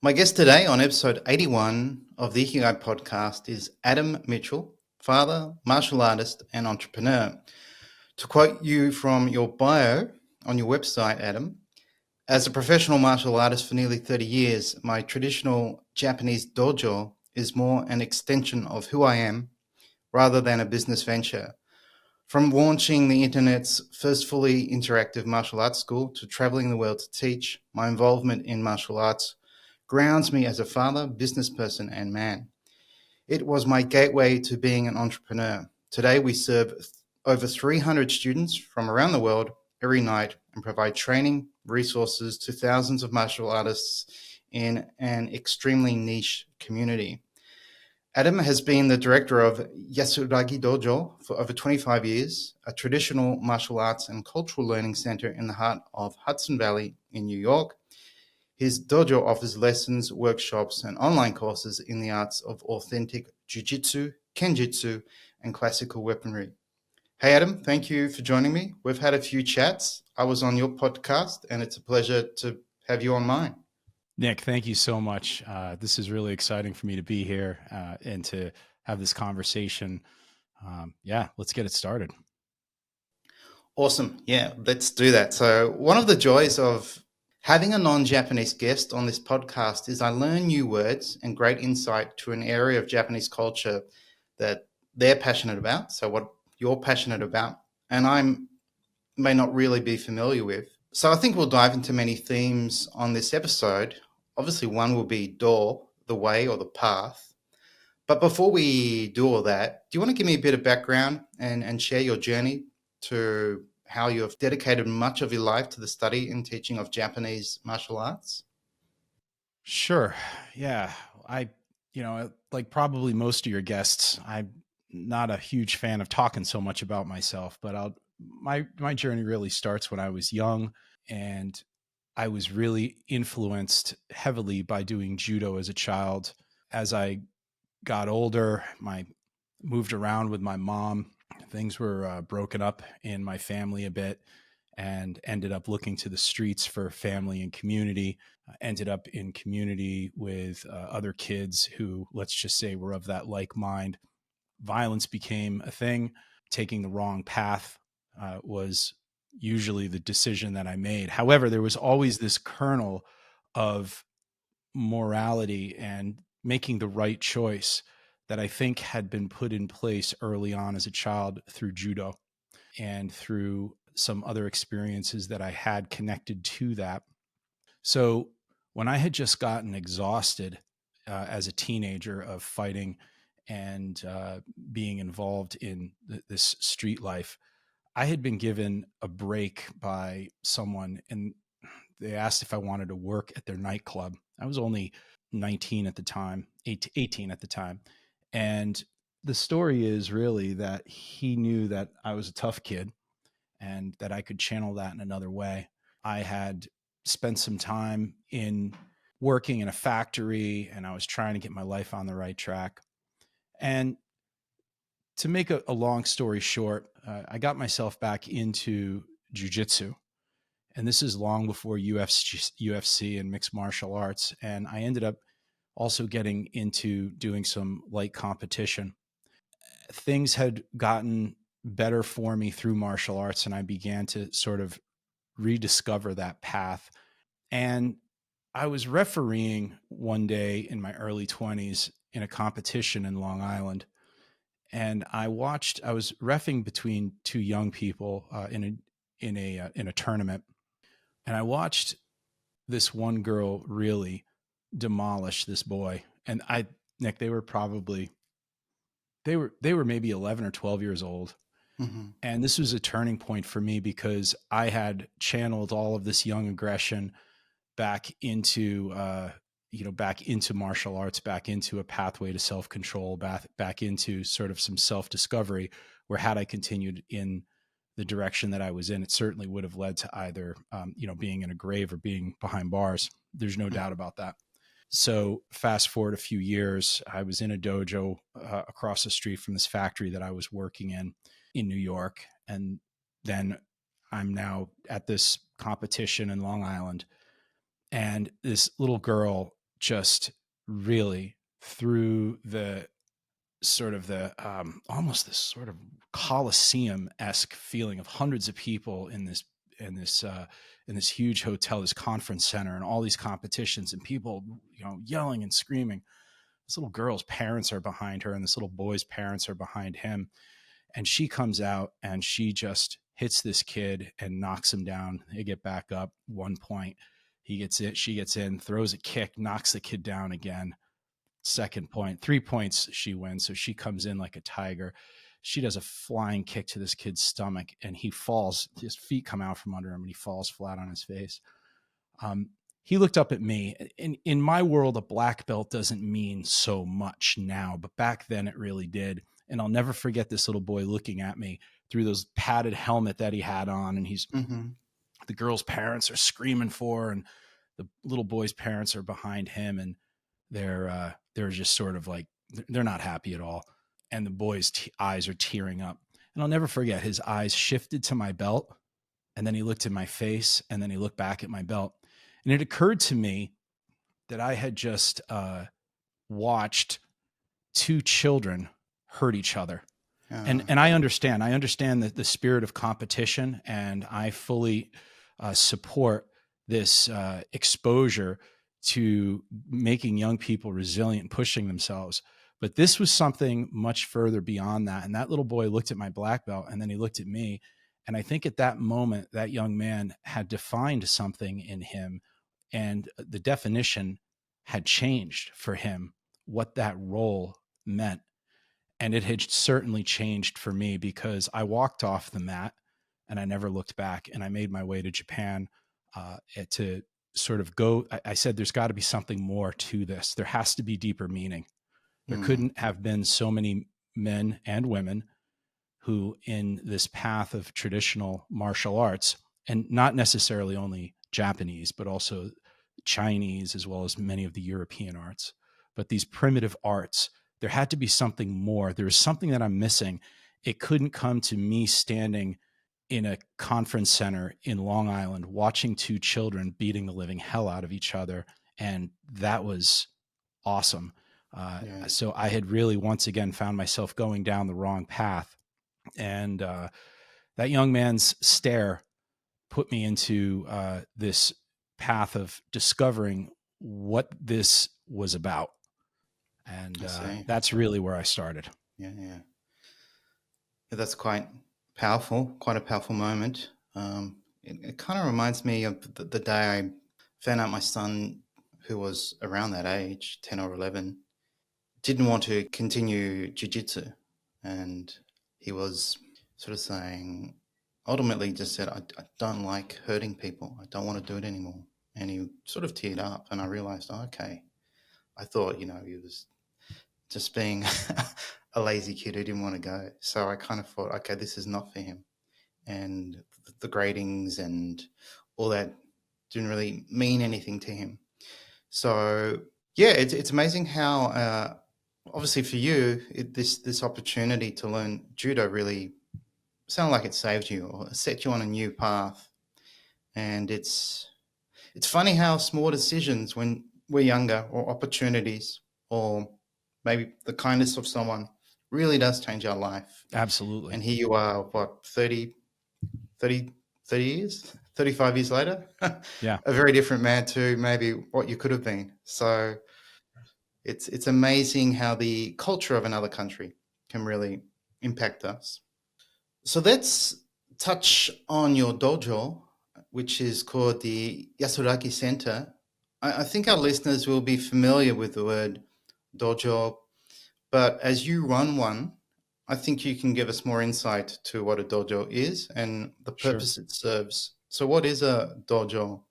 My guest today on episode 81 of the Ikigai Podcast is Adam Mitchell, father, martial artist, and entrepreneur. To quote you from your bio on your website, Adam, as a professional martial artist for nearly 30 years, my traditional Japanese dojo is more an extension of who I am rather than a business venture. From launching the internet's first fully interactive martial arts school to traveling the world to teach, my involvement in martial arts grounds me as a father, business person, and man. It was my gateway to being an entrepreneur. Today, we serve over 300 students from around the world every night and provide training, resources to thousands of martial artists in an extremely niche community. Adam has been the director of Yasuragi Dojo for over 25 years, a traditional martial arts and cultural learning center in the heart of Hudson Valley in New York. His dojo offers lessons, workshops, and online courses in the arts of authentic jiu-jitsu, kenjutsu, and classical weaponry. Hey, Adam, thank you for joining me. We've had a few chats. I was on your podcast, and it's a pleasure to have you on mine. Nick, thank you so much. This is really exciting for me to be here and to have this conversation. Let's get it started. Awesome. Yeah, let's do that. So one of the joys of having a non-Japanese guest on this podcast is I learn new words and great insight to an area of Japanese culture that they're passionate about. So what you're passionate about, and I may not really be familiar with. So I think we'll dive into many themes on this episode. Obviously, one will be door, the way or the path. But before we do all that, do you want to give me a bit of background and share your journey to how you have dedicated much of your life to the study and teaching of Japanese martial arts? Sure. Yeah. Like probably most of your guests, I'm not a huge fan of talking so much about myself, but my journey really starts when I was young, and I was really influenced heavily by doing judo as a child. As I got older, moved around with my mom. Things were broken up in my family a bit, and ended up looking to the streets for family and community. Ended up in community with other kids who, let's just say, were of that like mind. Violence became a thing. Taking the wrong path was usually the decision that I made. However, there was always this kernel of morality and making the right choice that I think had been put in place early on as a child through judo and through some other experiences that I had connected to that. So when I had just gotten exhausted as a teenager of fighting and being involved in this street life, I had been given a break by someone, and they asked if I wanted to work at their nightclub. I was only 19 at the time, 18 at the time. And the story is really that he knew that I was a tough kid and that I could channel that in another way. I had spent some time in working in a factory, and I was trying to get my life on the right track. And to make a long story short, I got myself back into jiu-jitsu. And this is long before UFC and mixed martial arts. And I ended up also getting into doing some light competition. Things had gotten better for me through martial arts, and I began to sort of rediscover that path. And I was refereeing one day in my early 20s in a competition in Long Island. And I was reffing between two young people in a tournament. And I watched this one girl really demolish this boy. And Nick, they were maybe 11 or 12 years old. Mm-hmm. And this was a turning point for me because I had channeled all of this young aggression back into martial arts, back into a pathway to self-control, back into sort of some self-discovery, where had I continued in the direction that I was in, it certainly would have led to either, being in a grave or being behind bars. There's no doubt about that. So fast forward a few years, I was in a dojo across the street from this factory that I was working in New York. And then I'm now at this competition in Long Island. And this little girl just really through the sort of the almost this sort of Coliseum-esque feeling of hundreds of people in this huge hotel, this conference center, and all these competitions and people, yelling and screaming. This little girl's parents are behind her, and this little boy's parents are behind him. And she comes out and she just hits this kid and knocks him down. They get back up. 1 point. He gets it. She gets in, throws a kick, knocks the kid down again. Second point, 3 points, she wins. So she comes in like a tiger. She does a flying kick to this kid's stomach, and he falls. His feet come out from under him, and he falls flat on his face. He looked up at me. In my world, a black belt doesn't mean so much now, but back then it really did. And I'll never forget this little boy looking at me through those padded helmet that he had on. And the girl's parents are screaming for her, and the little boy's parents are behind him. And they're just sort of like, they're not happy at all. And the boy's eyes are tearing up. And I'll never forget, his eyes shifted to my belt, and then he looked at my face, and then he looked back at my belt. And it occurred to me that I had just watched two children hurt each other. And I understand that the spirit of competition, and I fully support this exposure to making young people resilient and pushing themselves. But this was something much further beyond that. And that little boy looked at my black belt, and then he looked at me. And I think at that moment, that young man had defined something in him, and the definition had changed for him, what that role meant. And it had certainly changed for me, because I walked off the mat and I never looked back, and I made my way to Japan to sort of go. I said, there's got to be something more to this. There has to be deeper meaning. There couldn't have been so many men and women who, in this path of traditional martial arts, and not necessarily only Japanese, but also Chinese, as well as many of the European arts, but these primitive arts, there had to be something more. There was something that I'm missing. It couldn't come to me standing in a conference center in Long Island, watching two children beating the living hell out of each other. And that was awesome. So I had really, once again, found myself going down the wrong path. And that young man's stare put me into this path of discovering what this was about. And that's really where I started. Yeah, that's quite a powerful moment. It kind of reminds me of the day I found out my son, who was around that age, 10 or 11, didn't want to continue jiu-jitsu. And he was sort of saying, ultimately just said, I don't like hurting people. I don't want to do it anymore. And he sort of teared up, and I realized, okay, I thought, he was just being a lazy kid who didn't want to go. So I kind of thought, okay, this is not for him. And the gradings and all that didn't really mean anything to him. So yeah, it's amazing how obviously for you, this opportunity to learn judo really sounded like it saved you or set you on a new path. And it's funny how small decisions when we're younger, or opportunities, or maybe the kindness of someone, really does change our life. Absolutely. And here you are, what, 30 years, 35 years later? Yeah. A very different man to maybe what you could have been. So it's amazing how the culture of another country can really impact us. So let's touch on your dojo, which is called the Yasuraki Center. I think our listeners will be familiar with the word dojo, but as you run one, I think you can give us more insight to what a dojo is and the purpose it serves. So what is a dojo?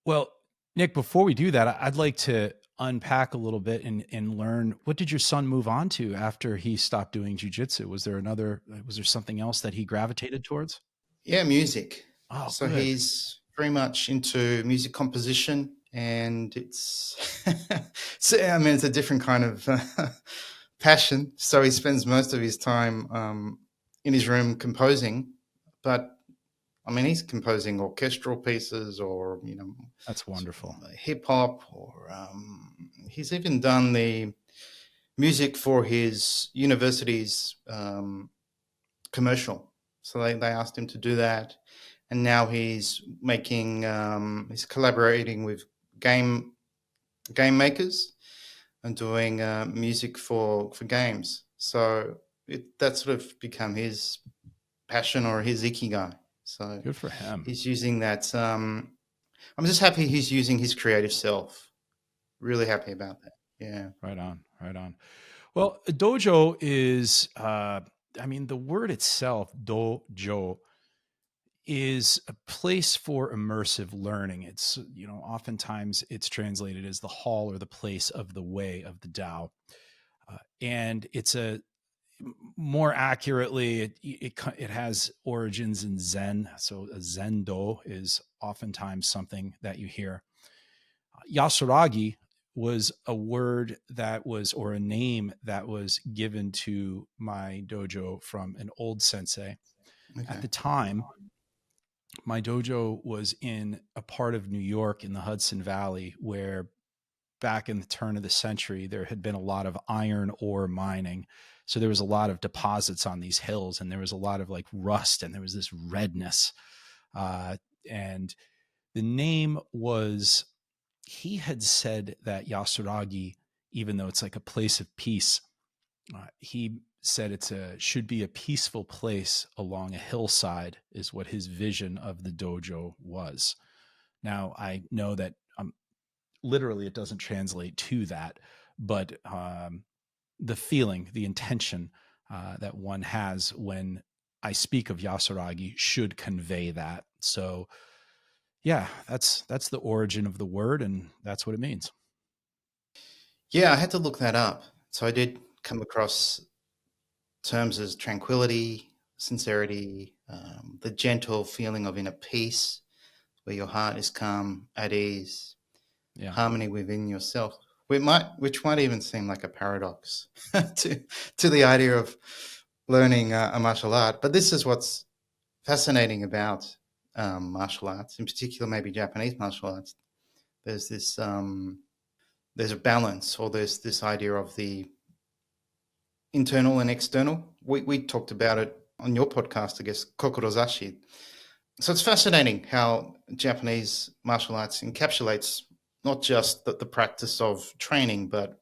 Well, Nick, before we do that, I'd like to unpack a little bit and learn, what did your son move on to after he stopped doing jiu-jitsu? Was there something else that he gravitated towards? Yeah, music. Oh, so good. He's very much into music composition, and it's it's a different kind of passion. So he spends most of his time in his room composing, but I mean, he's composing orchestral pieces, or That's wonderful. hip hop, or he's even done the music for his university's commercial. So they asked him to do that, and now he's making he's collaborating with game makers and doing music for games. So that sort of become his passion or his ikigai. So Good for him. he's using that. I'm just happy he's using his creative self. Really happy about that. Yeah. Right on. Right on. Well, a dojo is, I mean, the word itself, dojo, is a place for immersive learning. It's, oftentimes it's translated as the hall or the place of the way of the Tao. And it's more accurately, it has origins in Zen. So a Zen-do is oftentimes something that you hear. Yasuragi was a word that was, or a name that was given to my dojo from an old sensei. Okay. At the time, my dojo was in a part of New York in the Hudson Valley where back in the turn of the century, there had been a lot of iron ore mining. So there was a lot of deposits on these hills, and there was a lot of like rust, and there was this redness. And the name was, he had said that Yasuragi, even though it's like a place of peace, he said should be a peaceful place along a hillside, is what his vision of the dojo was. Now, I know that literally it doesn't translate to that, but the feeling, the intention that one has when I speak of Yasuragi should convey that. So yeah, that's the origin of the word, and that's what it means. Yeah, I had to look that up. So I did come across terms as tranquility, sincerity, the gentle feeling of inner peace, where your heart is calm, at ease, harmony within yourself. Which might even seem like a paradox to the idea of learning a martial art. But this is what's fascinating about martial arts, in particular, maybe Japanese martial arts. There's this, there's a balance, or there's this idea of the internal and external. We talked about it on your podcast, I guess, kokorozashi. So it's fascinating how Japanese martial arts encapsulates not just the practice of training, but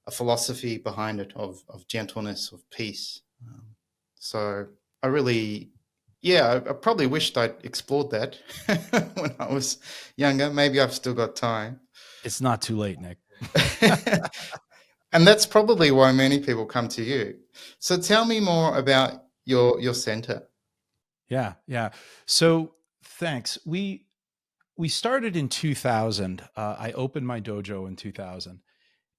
a philosophy behind it of gentleness, of peace. So I really, I probably wished I'd explored that when I was younger. Maybe I've still got time. It's not too late, Nick. And that's probably why many people come to you. So tell me more about your center. Yeah. So thanks. We started in 2000. I opened my dojo in 2000.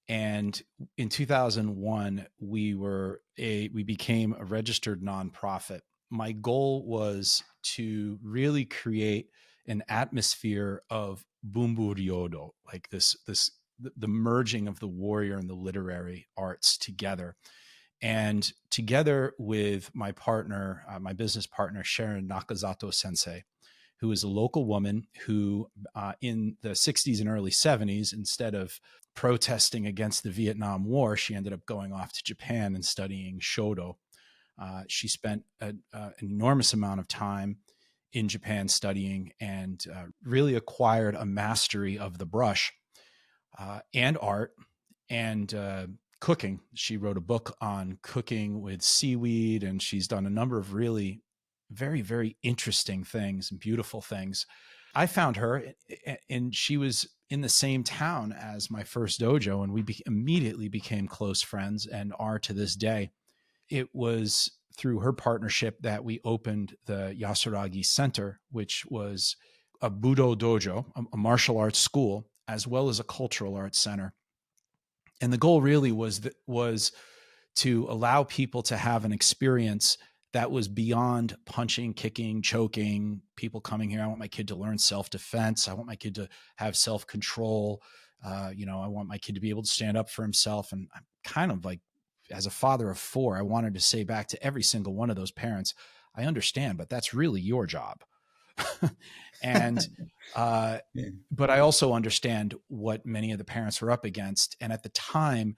And in 2001, we became a registered nonprofit. My goal was to really create an atmosphere of Bunbu Ryodo, like the merging of the warrior and the literary arts together. And together with my partner, my business partner, Sharon Nakazato Sensei, who is a local woman who in the 60s and early 70s, instead of protesting against the Vietnam War, she ended up going off to Japan and studying Shodo. She spent an enormous amount of time in Japan studying, and really acquired a mastery of the brush and art and cooking. She wrote a book on cooking with seaweed, and she's done a number of really very, very interesting things and beautiful things. I found her, and she was in the same town as my first dojo, and we immediately became close friends and are to this day. It was through her partnership that we opened the Yasuragi Center, which was a Budo dojo, a martial arts school, as well as a cultural arts center. And the goal really was to allow people to have an experience that was beyond punching, kicking, choking, people coming here. I want my kid to learn self-defense. I want my kid to have self-control. I want my kid to be able to stand up for himself. And I'm kind of like, as a father of 4, I wanted to say back to every single one of those parents, I understand, but that's really your job. And, Yeah. but I also understand what many of the parents were up against. And at the time,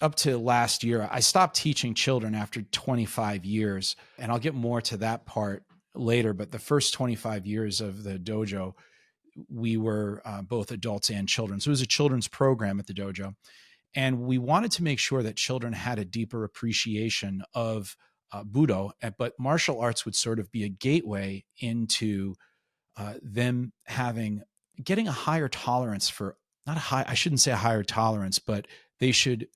up to last year, I stopped teaching children after 25 years. And I'll get more to that part later. But the first 25 years of the dojo, we were both adults and children. So it was a children's program at the dojo. And we wanted to make sure that children had a deeper appreciation of Budo, but martial arts would sort of be a gateway into them getting a higher tolerance for, not a high, I shouldn't say a higher tolerance, but they should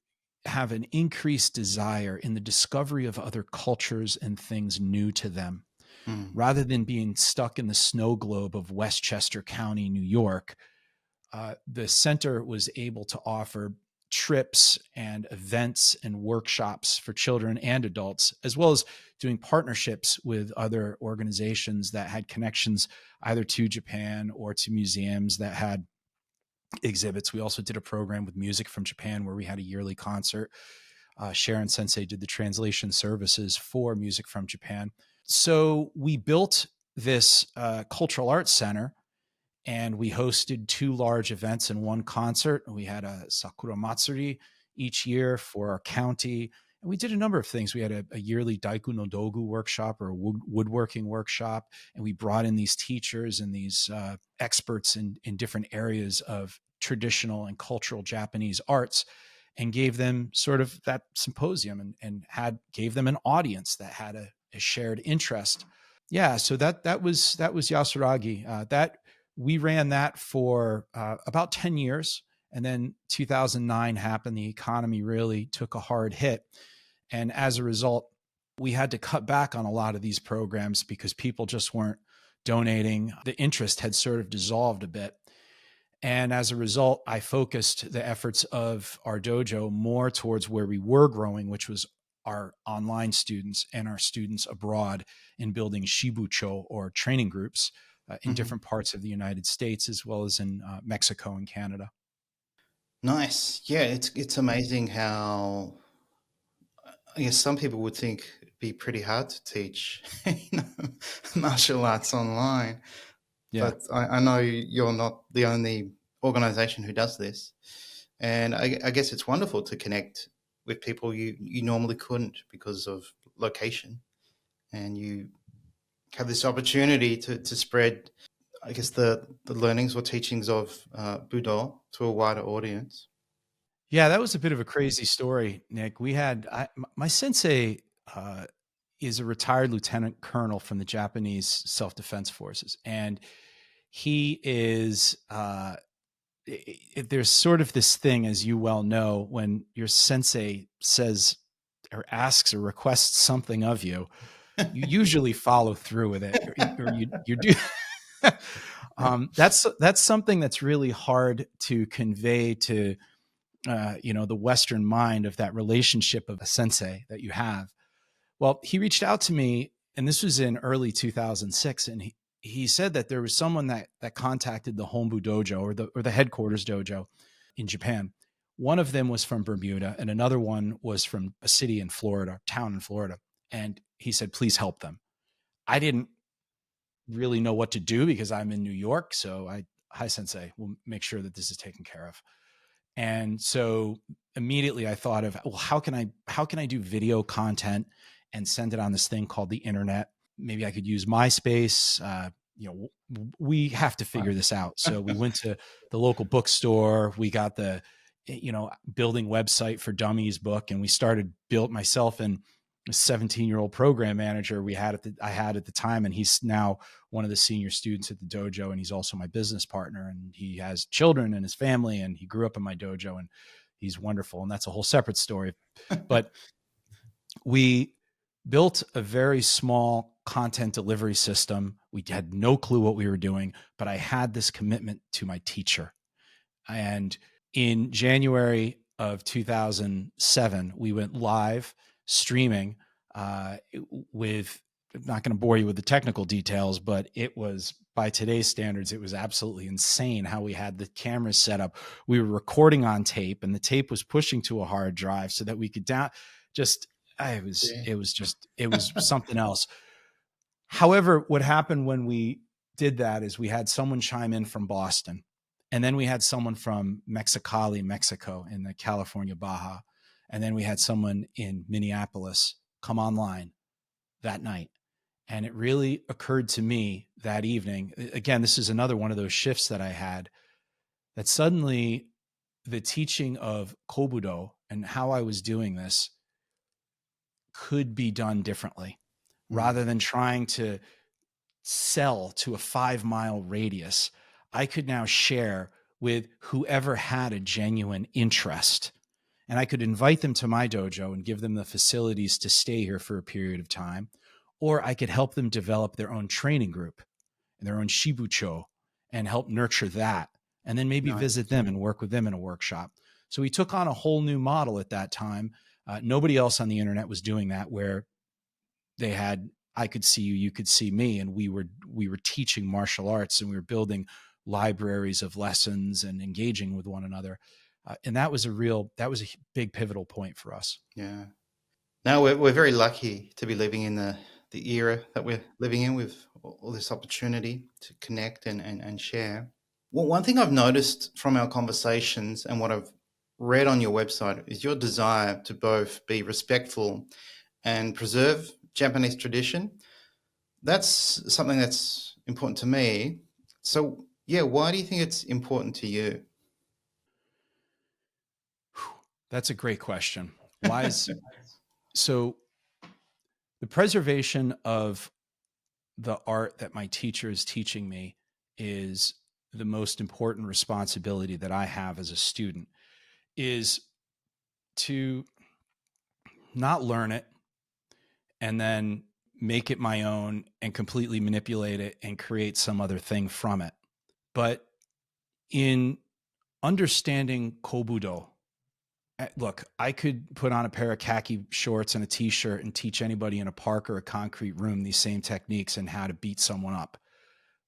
have an increased desire in the discovery of other cultures and things new to them. Rather than being stuck in the snow globe of Westchester County, New York, the center was able to offer trips and events and workshops for children and adults, as well as doing partnerships with other organizations that had connections either to Japan or to museums that had exhibits. We also did a program with Music from Japan where we had a yearly concert. Sharon Sensei did the translation services for Music from Japan. So we built this cultural arts center, and we hosted 2 large events and 1 concert. We had a Sakura Matsuri each year for our county. And we did a number of things. We had a yearly Daiku no Dogu workshop, or a woodworking workshop. And we brought in these teachers and these experts in different areas of traditional and cultural Japanese arts, and gave them sort of that symposium, and gave them an audience that had a shared interest. Yeah. So that was Yasuragi. That we ran that for about 10 years. And then 2009 happened. The economy really took a hard hit. And as a result, we had to cut back on a lot of these programs because people just weren't donating. The interest had sort of dissolved a bit. And as a result, I focused the efforts of our dojo more towards where we were growing, which was our online students and our students abroad, in building shibucho, or training groups, in different parts of the United States, as well as in Mexico and Canada. Nice. Yeah, it's amazing how, I guess some people would think it'd be pretty hard to teach martial arts online. Yeah. But I know you're not the only organization who does this. And I guess it's wonderful to connect with people you normally couldn't because of location. And you have this opportunity to spread, I guess, the learnings or teachings of Budo to a wider audience. Yeah, that was a bit of a crazy story, Nick. My sensei is a retired lieutenant colonel from the Japanese self-defense forces. And he is, there's sort of this thing, as you well know, when your sensei says or asks or requests something of you, you usually follow through with it, or you do. That's something that's really hard to convey to the Western mind, of that relationship of a sensei that you have. Well, he reached out to me, and this was in early 2006, and he said that there was someone that contacted the Hombu dojo, or the headquarters dojo in Japan. One of them was from Bermuda, and another one was from a city in Florida, town in Florida. And he said, please help them. I didn't really know what to do because I'm in New York. So hi sensei, we'll make sure that this is taken care of. And so immediately I thought of, well, how can I do video content and send it on this thing called the internet? Maybe I could use MySpace. We have to figure this out. So we went to the local bookstore. We got the, building website for dummies book, and we started myself and a 17-year-old program manager I had at the time. And he's now one of the senior students at the dojo. And he's also my business partner, and he has children and his family, and he grew up in my dojo, and he's wonderful. And that's a whole separate story. But we built a very small content delivery system. We had no clue what we were doing, but I had this commitment to my teacher. And in January of 2007, we went live streaming with, I'm not going to bore you with the technical details, but it was, by today's standards, it was absolutely insane how we had the cameras set up. We were recording on tape, and the tape was pushing to a hard drive so that we could it was something else. However, what happened when we did that is we had someone chime in from Boston, and then we had someone from Mexicali, Mexico, in the California Baja, and then we had someone in Minneapolis come online that night. And it really occurred to me that evening, again, this is another one of those shifts that I had, that suddenly the teaching of Kobudo and how I was doing this could be done differently, rather than trying to sell to a 5-mile radius. I could now share with whoever had a genuine interest, and I could invite them to my dojo and give them the facilities to stay here for a period of time, or I could help them develop their own training group and their own shibucho and help nurture that, and then maybe visit them and work with them in a workshop. So we took on a whole new model at that time. Nobody else on the internet was doing that, where they had, I could see you, you could see me, and we were teaching martial arts, and we were building libraries of lessons and engaging with one another. And that was a big pivotal point for us. Yeah. Now we're very lucky to be living in the era that we're living in, with all this opportunity to connect and share. Well, one thing I've noticed from our conversations and what I've read on your website is your desire to both be respectful and preserve Japanese tradition. That's something that's important to me. So, yeah, why do you think it's important to you? That's a great question. Why is so the preservation of the art that my teacher is teaching me is the most important responsibility that I have as a student, is to not learn it and then make it my own and completely manipulate it and create some other thing from it. But in understanding Kobudo, look, I could put on a pair of khaki shorts and a t-shirt and teach anybody in a park or a concrete room these same techniques and how to beat someone up.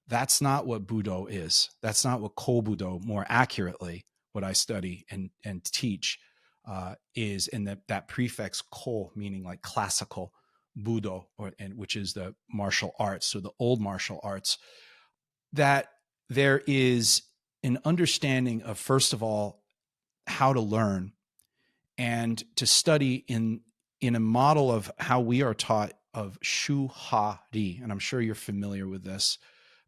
That's not what Budo is. That's not what Kobudo, more accurately, what I study and teach is, in that prefix ko, meaning like classical, Budo, which is the martial arts, so the old martial arts, that there is an understanding of, first of all, how to learn and to study in a model of how we are taught of shu-ha-ri. And I'm sure you're familiar with this,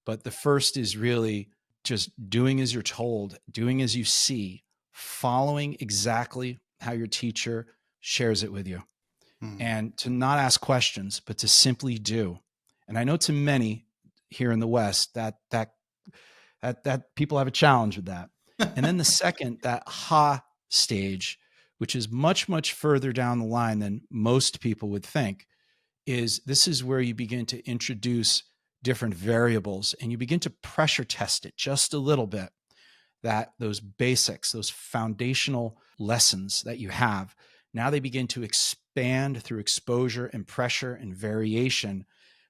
but the first is really just doing as you're told, doing as you see, following exactly how your teacher shares it with you. And to not ask questions, but to simply do. And I know to many here in the West that people have a challenge with that. And then the second, that ha stage, which is much, much further down the line than most people would think, this is where you begin to introduce different variables and you begin to pressure test it just a little bit, that those basics, those foundational lessons that you have, now they begin to expand through exposure and pressure and variation,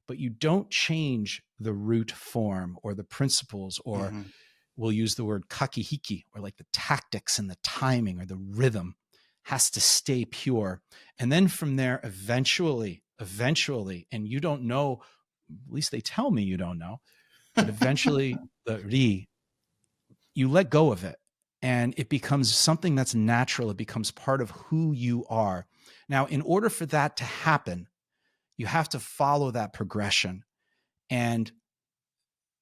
but you don't change the root form or the principles, or we'll use the word kakihiki, or like the tactics and the timing or the rhythm has to stay pure. And then from there, eventually, and you don't know, at least they tell me you don't know, but eventually the ri, you let go of it and it becomes something that's natural. It becomes part of who you are. Now, in order for that to happen, you have to follow that progression. And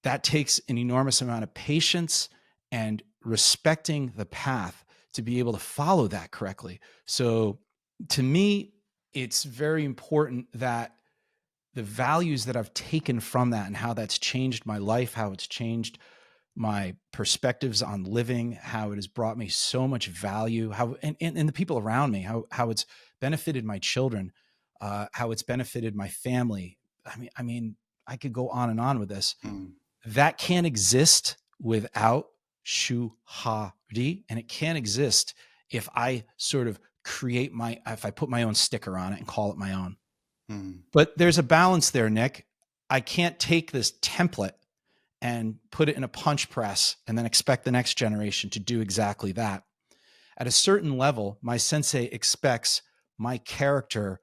that takes an enormous amount of patience and respecting the path to be able to follow that correctly. So to me, it's very important that the values that I've taken from that and how that's changed my life, how it's changed my perspectives on living, how it has brought me so much value, and the people around me, how it's benefited my children, how it's benefited my family. I mean, I could go on and on with this. That can't exist without shu-ha-ri, and it can't exist if I sort of if I put my own sticker on it and call it my own. But there's a balance there, Nick. I can't take this template and put it in a punch press and then expect the next generation to do exactly that. At a certain level, my sensei expects my character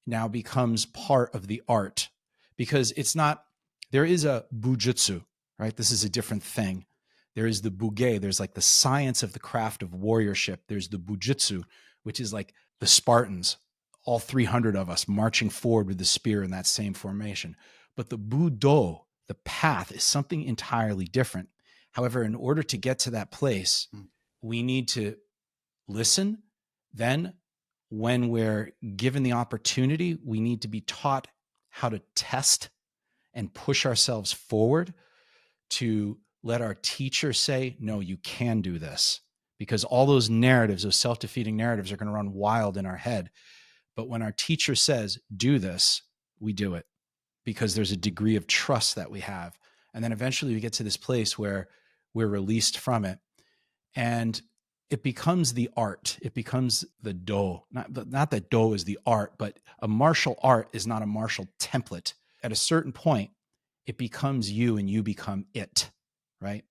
now becomes part of the art, because there is a bujutsu, right? This is a different thing. There is the buge. There's like the science of the craft of warriorship. There's the bujutsu, which is like the Spartans, all 300 of us marching forward with the spear in that same formation. But the budo, the path, is something entirely different. However, in order to get to that place, we need to listen. Then, when we're given the opportunity, we need to be taught how to test and push ourselves forward to let our teacher say, no, you can do this. Because all those narratives, those self-defeating narratives, are going to run wild in our head. But when our teacher says, do this, we do it, because there's a degree of trust that we have. And then eventually we get to this place where we're released from it. And it becomes the art. It becomes the do. Not that do is the art, but a martial art is not a martial template. At a certain point, it becomes you and you become it, right?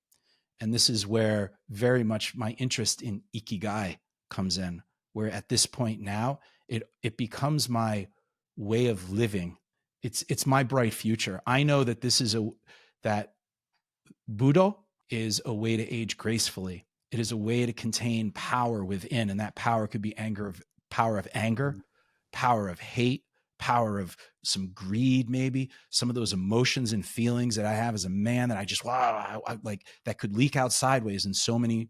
And this is where very much my interest in Ikigai comes in, where at this point now, it becomes my way of living. It's my bright future. I know that that Budo is a way to age gracefully. It is a way to contain power within, and that power could be power of anger, power of hate, power of some greed, maybe some of those emotions and feelings that I have as a man that I just I like, that could leak out sideways in so many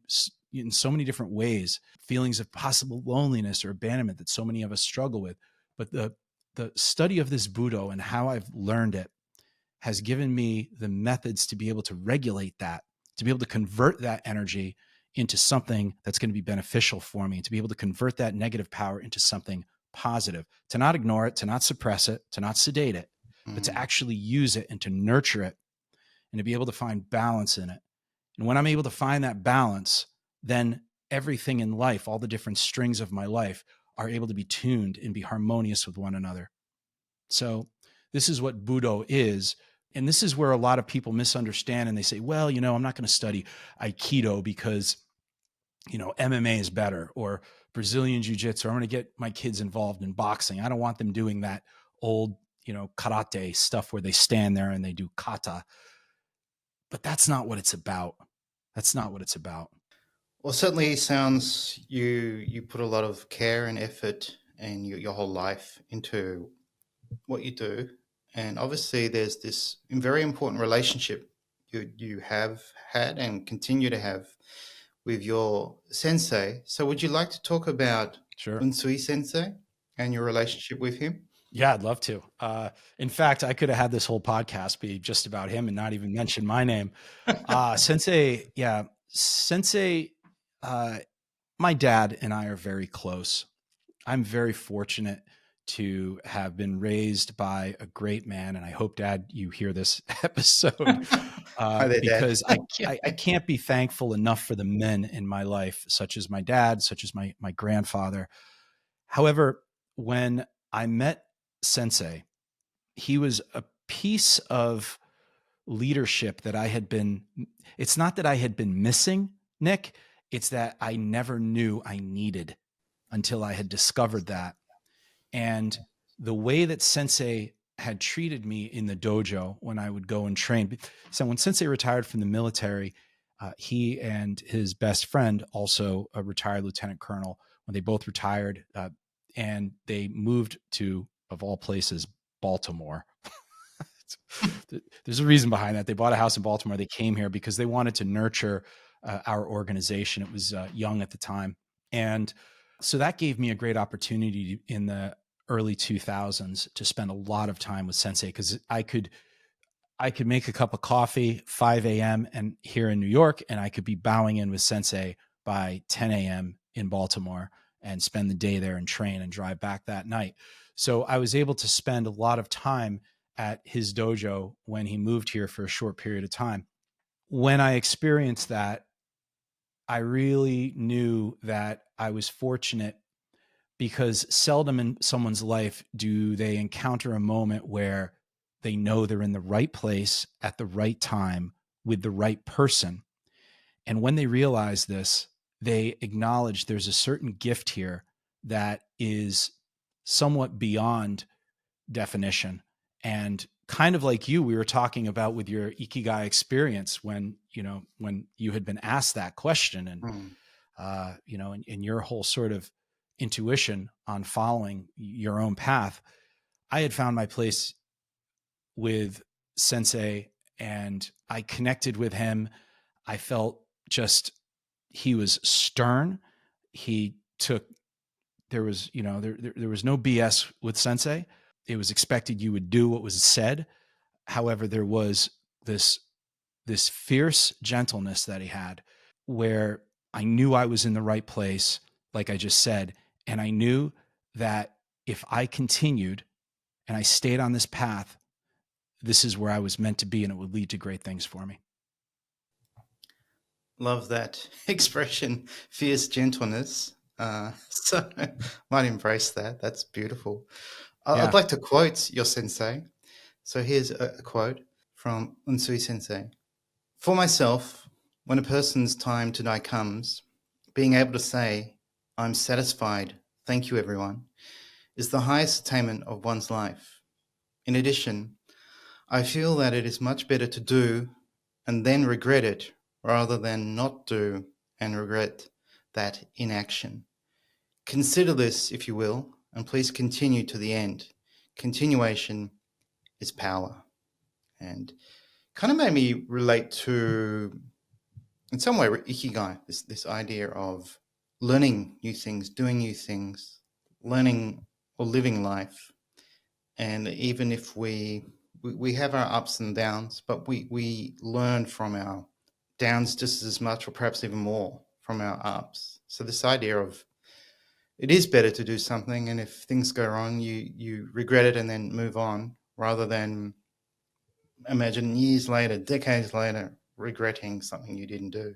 different ways. Feelings of possible loneliness or abandonment that so many of us struggle with. But the study of this Budo and how I've learned it has given me the methods to be able to regulate that, to be able to convert that energy into something that's going to be beneficial for me, to be able to convert that negative power into something positive, to not ignore it, to not suppress it, to not sedate it, but to actually use it and to nurture it and to be able to find balance in it. And when I'm able to find that balance, then everything in life, all the different strings of my life, are able to be tuned and be harmonious with one another. So this is what Budo is. And this is where a lot of people misunderstand, and they say, well, I'm not going to study Aikido because, MMA is better, or Brazilian Jiu-Jitsu, or I'm going to get my kids involved in boxing. I don't want them doing that old, karate stuff where they stand there and they do kata. But that's not what it's about. That's not what it's about. Well, certainly it sounds you put a lot of care and effort and your whole life into what you do. And obviously there's this very important relationship you have had and continue to have with your sensei. So would you like to talk about Unsui Sensei and your relationship with him? Yeah, I'd love to. In fact, I could have had this whole podcast be just about him and not even mention my name. Sensei, my dad and I are very close. I'm very fortunate to have been raised by a great man, and I hope, Dad, you hear this episode because I can't be thankful enough for the men in my life, such as my dad, such as my grandfather. However, when I met Sensei, he was a piece of leadership that it's not that I had been missing, Nick, it's that I never knew I needed until I had discovered that. And the way that Sensei had treated me in the dojo when I would go and train. So when Sensei retired from the military, he and his best friend, also a retired lieutenant colonel, when they both retired, and they moved to, of all places, Baltimore. There's a reason behind that. They bought a house in Baltimore. They came here because they wanted to nurture our organization. It was young at the time. And so that gave me a great opportunity in the early 2000s to spend a lot of time with Sensei, because I could make a cup of coffee 5 a.m. and here in New York, and I could be bowing in with Sensei by 10 a.m. in Baltimore and spend the day there and train and drive back that night. So I was able to spend a lot of time at his dojo when he moved here for a short period of time. When I experienced that, I really knew that I was fortunate, because seldom in someone's life do they encounter a moment where they know they're in the right place at the right time with the right person. And when they realize this, they acknowledge there's a certain gift here that is somewhat beyond definition. And kind of like you, we were talking about with your Ikigai experience when you had been asked that question, and Mm. in your whole sort of intuition on following your own path, I had found my place with Sensei, and I connected with him. I felt just, he was stern. He took, there was, there was no BS with Sensei. It was expected you would do what was said. However, there was this fierce gentleness that he had, where I knew I was in the right place, like I just said, and I knew that if I continued and I stayed on this path, this is where I was meant to be, and it would lead to great things for me. Love that expression, fierce gentleness. So might embrace that. That's beautiful. I'd Yeah. like to quote your sensei. So here's a quote from Unsui Sensei. For myself, when a person's time to die comes, being able to say, I'm satisfied, thank you everyone, is the highest attainment of one's life. In addition, I feel that it is much better to do and then regret it rather than not do and regret that inaction. Consider this, if you will, and please continue to the end. Continuation is power. And kind of made me relate to, in some way, Ikigai, this idea of learning new things, doing new things, learning or living life. And even if we have our ups and downs, but we learn from our downs just as much or perhaps even more from our ups. So this idea of it is better to do something, and if things go wrong, you regret it and then move on, rather than imagine years later, decades later, regretting something you didn't do.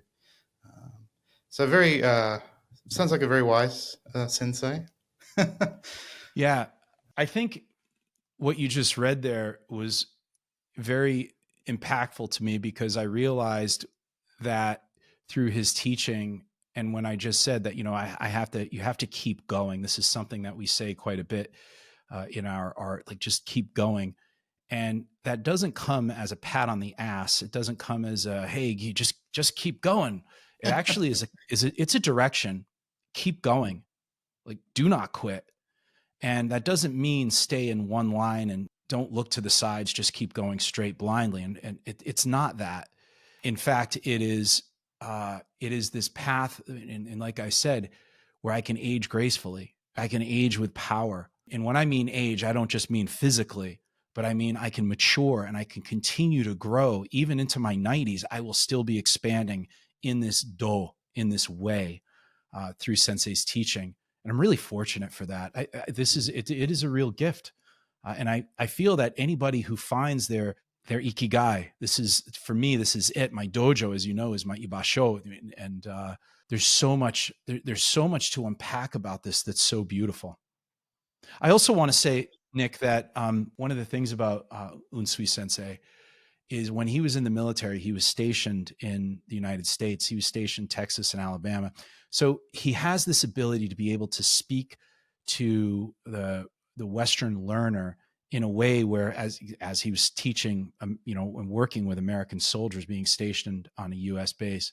So very sounds like a very wise sensei. Yeah. I think what you just read there was very impactful to me, because I realized that through his teaching, and when I just said that, you have to keep going. This is something that we say quite a bit in our art, like just keep going. And that doesn't come as a pat on the ass. It doesn't come as a, hey, you just keep going. It actually it's a direction. Keep going. Like, do not quit. And that doesn't mean stay in one line and don't look to the sides, just keep going straight blindly. And it's not that. In fact, it is this path. And like I said, where I can age gracefully, I can age with power. And when I mean age, I don't just mean physically, but I mean I can mature and I can continue to grow. Even into my 90s, I will still be expanding in this in this way, through Sensei's teaching. And I'm really fortunate for that. It is a real gift. And I feel that anybody who finds their Ikigai, this is, for me, this is it. My dojo, as you know, is my ibasho. And there's so much to unpack about this that's so beautiful. I also want to say, Nick, that one of the things about Unsui Sensei is when he was in the military, he was stationed in the United States. He was stationed Texas and Alabama. So he has this ability to be able to speak to the Western learner in a way where, as he was teaching, and working with American soldiers being stationed on a U.S. base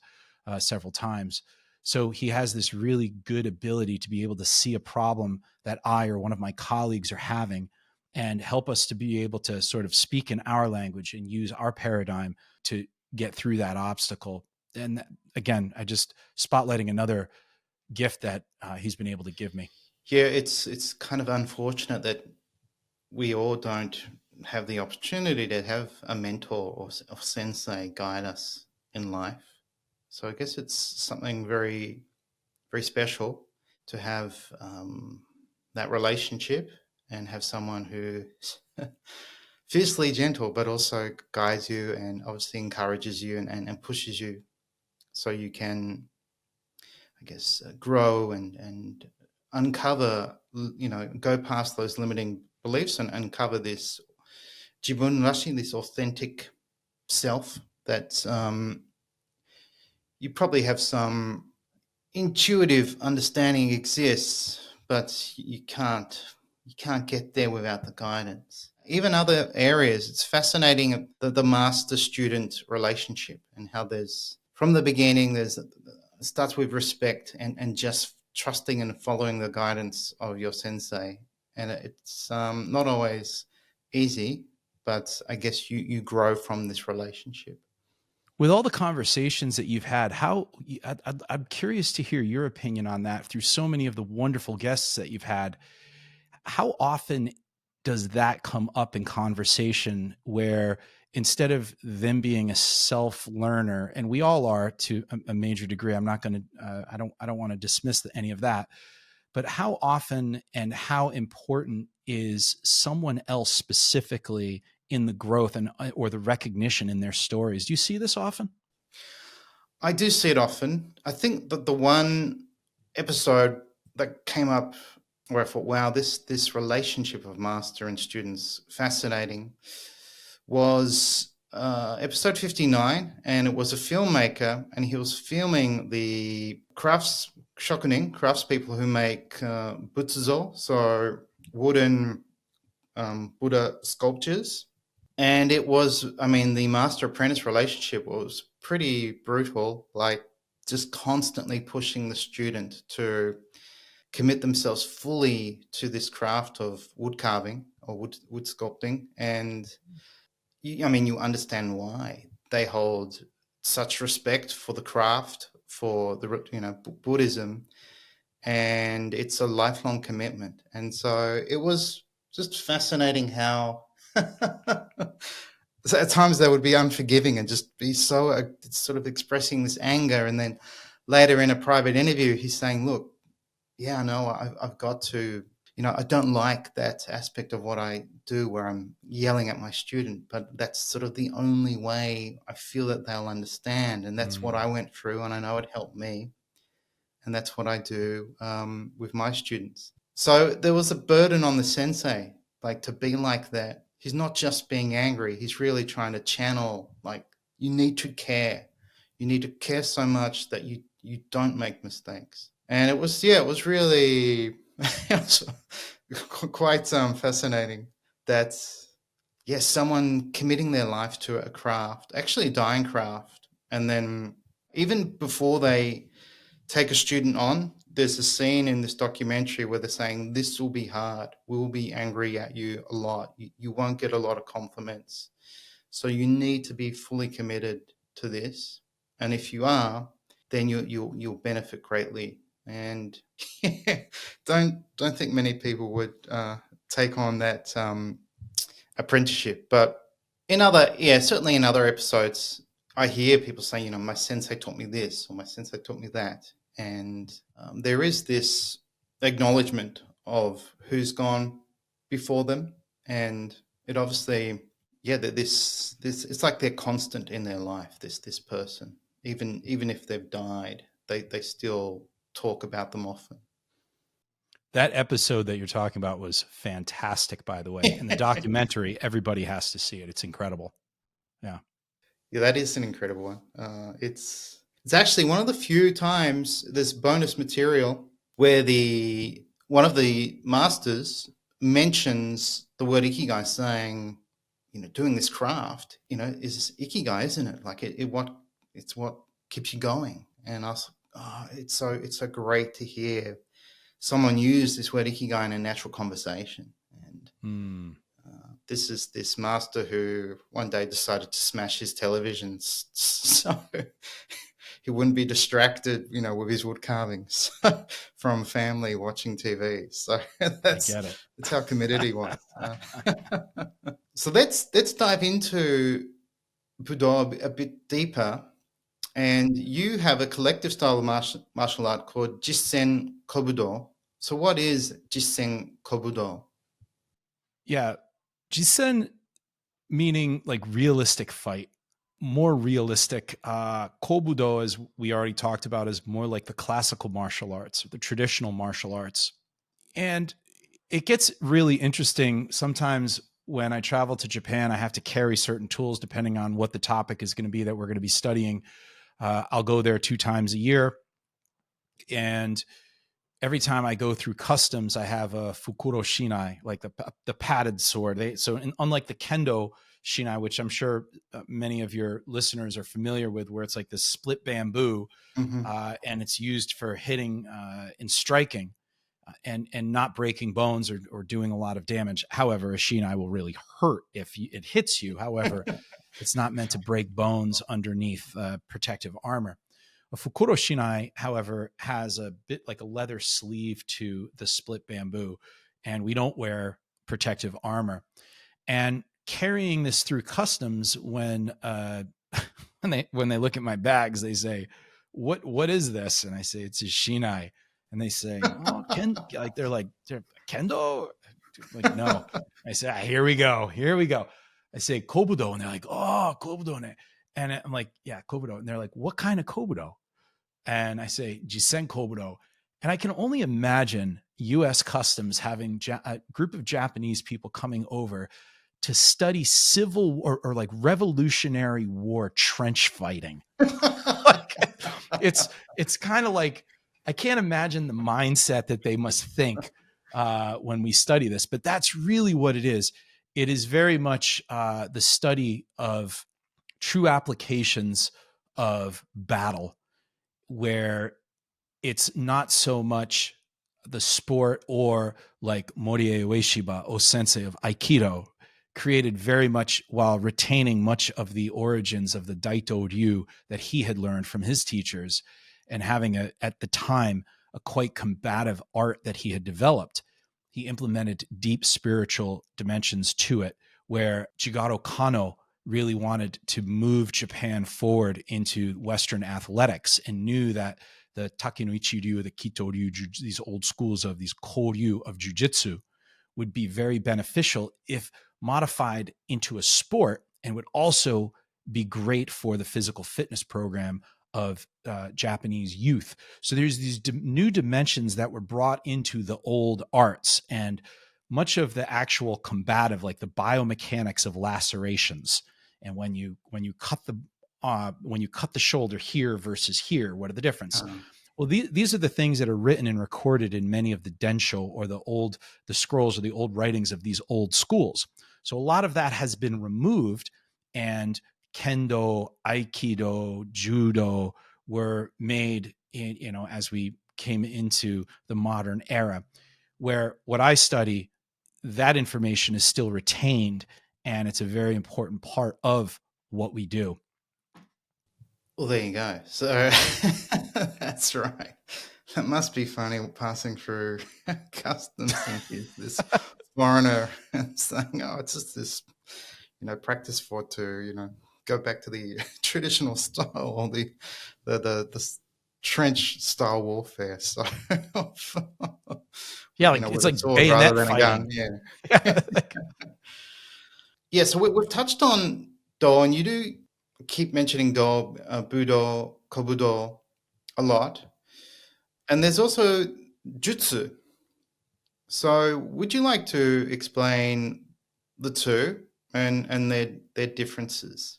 several times. So he has this really good ability to be able to see a problem that I or one of my colleagues are having, and help us to be able to sort of speak in our language and use our paradigm to get through that obstacle. And again, I just spotlighting another gift that he's been able to give me. Yeah, it's kind of unfortunate that we all don't have the opportunity to have a mentor or sensei guide us in life. So I guess it's something very, very special to have that relationship and have someone who's fiercely gentle, but also guides you and obviously encourages you and pushes you so you can, I guess, grow and uncover, go past those limiting beliefs and uncover this jibun rashi, this authentic self that you probably have some intuitive understanding exists, but you can't get there without the guidance. even other areas. It's fascinating the master-student relationship and how there's, from the beginning, it starts with respect and just trusting and following the guidance of your sensei. And it's not always easy, but I guess you grow from this relationship. With all the conversations that you've had, I'm curious to hear your opinion on that through so many of the wonderful guests that you've had. How often does that come up in conversation where instead of them being a self-learner, and we all are to a major degree, I'm not going to, I don't want to dismiss any of that, but how often and how important is someone else specifically in the growth and or the recognition in their stories? Do you see this often? I do see it often. I think that the one episode that came up where I thought, wow, this relationship of master and students, fascinating, was episode 59, and it was a filmmaker, and he was filming the craftspeople who make butsuzo, so wooden Buddha sculptures. And it was, I mean, the master-apprentice relationship was pretty brutal, like just constantly pushing the student to commit themselves fully to this craft of wood carving or wood sculpting. And I mean, you understand why they hold such respect for the craft, for the, Buddhism, and it's a lifelong commitment. And so it was just fascinating how so at times they would be unforgiving and just be so sort of expressing this anger. And then later in a private interview, he's saying, look, yeah, no, I've got to, I don't like that aspect of what I do where I'm yelling at my student, but that's sort of the only way I feel that they'll understand. And that's what I went through, and I know it helped me. And that's what I do with my students. So there was a burden on the sensei, like to be like that. He's not just being angry. He's really trying to channel, like, you need to care. You need to care so much that you don't make mistakes. And it was really it was quite fascinating that, yes, someone committing their life to a craft, actually a dying craft, and then even before they take a student on, there's a scene in this documentary where they're saying, this will be hard. We'll be angry at you a lot. You won't get a lot of compliments. So you need to be fully committed to this. And if you are, then you'll benefit greatly. And don't think many people would take on that apprenticeship. But certainly in other episodes, I hear people saying, my sensei taught me this, or my sensei taught me that. And there is this acknowledgement of who's gone before them. And it obviously, this it's like they're constant in their life, this person. Even if they've died, they still talk about them often. That episode that you're talking about was fantastic, by the way. And the documentary, everybody has to see it. It's incredible. Yeah. Yeah, that is an incredible one. It's actually one of the few times there's bonus material where one of the masters mentions the word Ikigai, saying, doing this craft, is Ikigai, isn't it? Like it's what keeps you going. And I was, it's so great to hear someone use this word Ikigai in a natural conversation. And this is this master who one day decided to smash his television so he wouldn't be distracted, with his wood carvings from family watching TV. So that's how committed he was. So let's dive into Budo a bit deeper. And you have a collective style of martial art called Jisen Kobudo. So what is Jisen Kobudo? Yeah. Jisen meaning like realistic fight, more realistic. Kobudo, as we already talked about, is more like the classical martial arts, or the traditional martial arts. And it gets really interesting sometimes when I travel to Japan. I have to carry certain tools depending on what the topic is going to be that we're going to be studying. I'll go there 2 times a year. And every time I go through customs, I have a fukuro shinai, like the padded sword. Unlike the kendo shinai, which I'm sure many of your listeners are familiar with, where it's like this split bamboo, and it's used for hitting and striking, and not breaking bones or doing a lot of damage. However, a shinai will really hurt if it hits you. However, it's not meant to break bones underneath protective armor. A fukuro shinai, however, has a bit like a leather sleeve to the split bamboo, and we don't wear protective armor. And carrying this through customs, when when they look at my bags, they say, "What is this?" And I say, "It's a shinai." And they say, "Oh, they're like kendo." Like, no. I say, "Here we go. I say kobudo, and they're like, "Oh, kobudo ne." And I'm like, "Yeah, kobudo." And they're like, "What kind of kobudo?" And I say, "Jisen kobudo." And I can only imagine U.S. Customs having a group of Japanese people coming over to study civil or like Revolutionary War trench fighting. Like, it's kind of like, I can't imagine the mindset that they must think when we study this, but that's really what it is. It is very much the study of true applications of battle, where it's not so much the sport, or like Morie Ueshiba, O Sensei of Aikido, created very much while retaining much of the origins of the Daito Ryu that he had learned from his teachers, and having at the time, a quite combative art that he had developed. He implemented deep spiritual dimensions to it, where Jigoro Kano really wanted to move Japan forward into Western athletics, and knew that the Takenoichi Ryu, the Kito Ryu, these old schools of these Koryu of jujitsu would be very beneficial if modified into a sport, and would also be great for the physical fitness program of Japanese youth. So there's these new dimensions that were brought into the old arts, and much of the actual combative, like the biomechanics of lacerations, and when you cut the shoulder here versus here, what are the difference? Well, these are the things that are written and recorded in many of the densho, or the scrolls, or the old writings of these old schools. So a lot of that has been removed, and kendo, aikido, judo were made as we came into the modern era, where what I study, that information is still retained, and it's a very important part of what we do. Well, there you go. So that's right. That must be funny, passing through customs and here's this foreigner and saying, "Oh, it's just this, practice for to, go back to the traditional style, or the trench style warfare." So yeah, like it's with a like sword rather bayonet than a gun. fighting. Yeah. Yeah. So we've touched on Do, and you do keep mentioning Do, Budo, Kobudo a lot. And there's also Jutsu. So would you like to explain the two and their differences?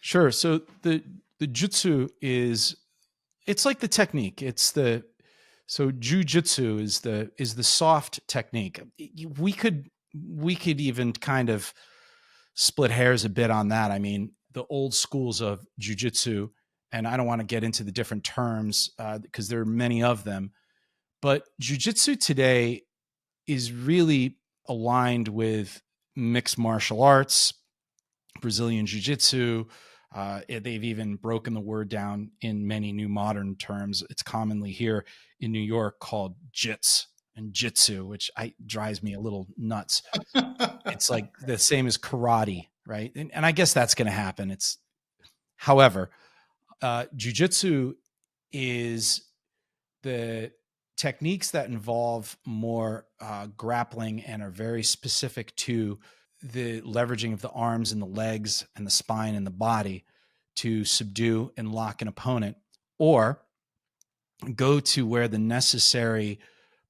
Sure. So the jutsu it's like the technique. So jujitsu is the soft technique. We could even kind of split hairs a bit on that. I mean, the old schools of jujitsu, and I don't want to get into the different terms because there are many of them, but jujitsu today is really aligned with mixed martial arts, Brazilian jiu-jitsu. They've even broken the word down in many new modern terms. It's commonly here in New York called jits and jitsu, which drives me a little nuts. It's like the same as karate, right? And I guess that's going to happen. However, jiu-jitsu is the techniques that involve more grappling and are very specific to the leveraging of the arms and the legs and the spine and the body to subdue and lock an opponent, or go to where the necessary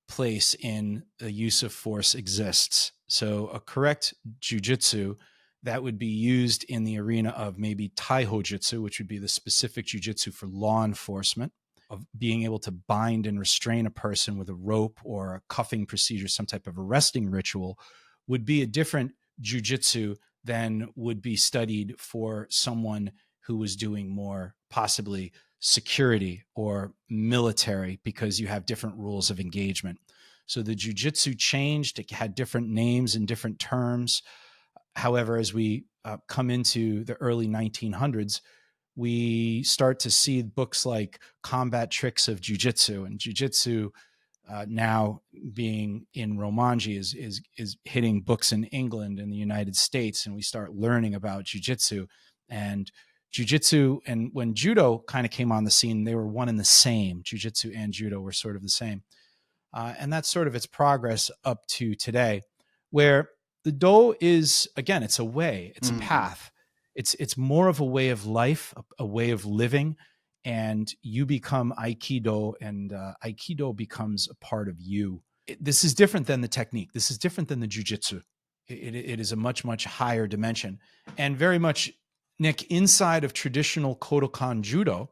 place in the use of force exists. So a correct jujitsu that would be used in the arena of maybe Taiho Jitsu, which would be the specific jujitsu for law enforcement, of being able to bind and restrain a person with a rope or a cuffing procedure, some type of arresting ritual, would be a different jujitsu than would be studied for someone who was doing more possibly security or military, because you have different rules of engagement. So the jujitsu changed. It had different names and different terms. However, as we come into the early 1900s, we start to see books like Combat Tricks of Jiu-Jitsu, and Jiu-Jitsu now being in Romanji is hitting books in England and the United States, and we start learning about Jiu-Jitsu. And Jiu-Jitsu, and when Judo kind of came on the scene, they were one and the same. Jiu-Jitsu and Judo were sort of the same. And that's sort of its progress up to today, where the Do is, again, it's a way, it's a path. It's more of a way of life, a way of living, and you become Aikido, and Aikido becomes a part of you. This is different than the technique. This is different than the Jiu-Jitsu. It is a much, much higher dimension, and very much, Nick, inside of traditional Kodokan Judo.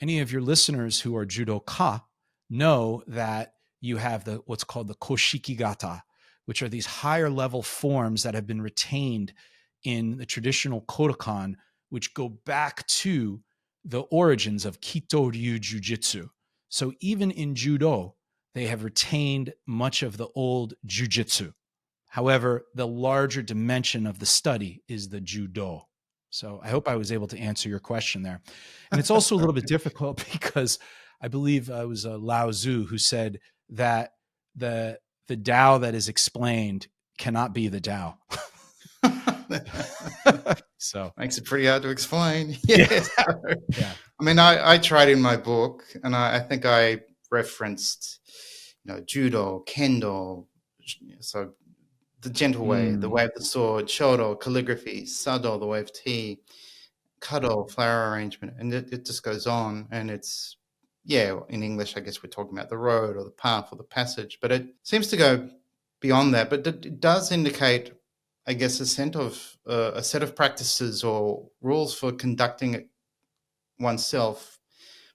Any of your listeners who are Judoka know that you have what's called the Koshikigata, which are these higher level forms that have been retained in the traditional Kodokan, which go back to the origins of Kito-ryu Jiu-Jitsu. So even in Judo, they have retained much of the old Jiu-Jitsu. However, the larger dimension of the study is the Judo. So I hope I was able to answer your question there. And it's also a little bit difficult because I believe it was Lao Tzu who said that the Tao that is explained cannot be the Tao. So makes it pretty hard to explain. Yes. Yeah. I mean, I tried in my book, and I think I referenced, judo, kendo, so the gentle way, the way of the sword, shodo, calligraphy, sado, the way of tea, kado, flower arrangement, and it just goes on. And it's, in English, I guess we're talking about the road or the path or the passage, but it seems to go beyond that. But it does indicate, I guess, a set of practices or rules for conducting it oneself.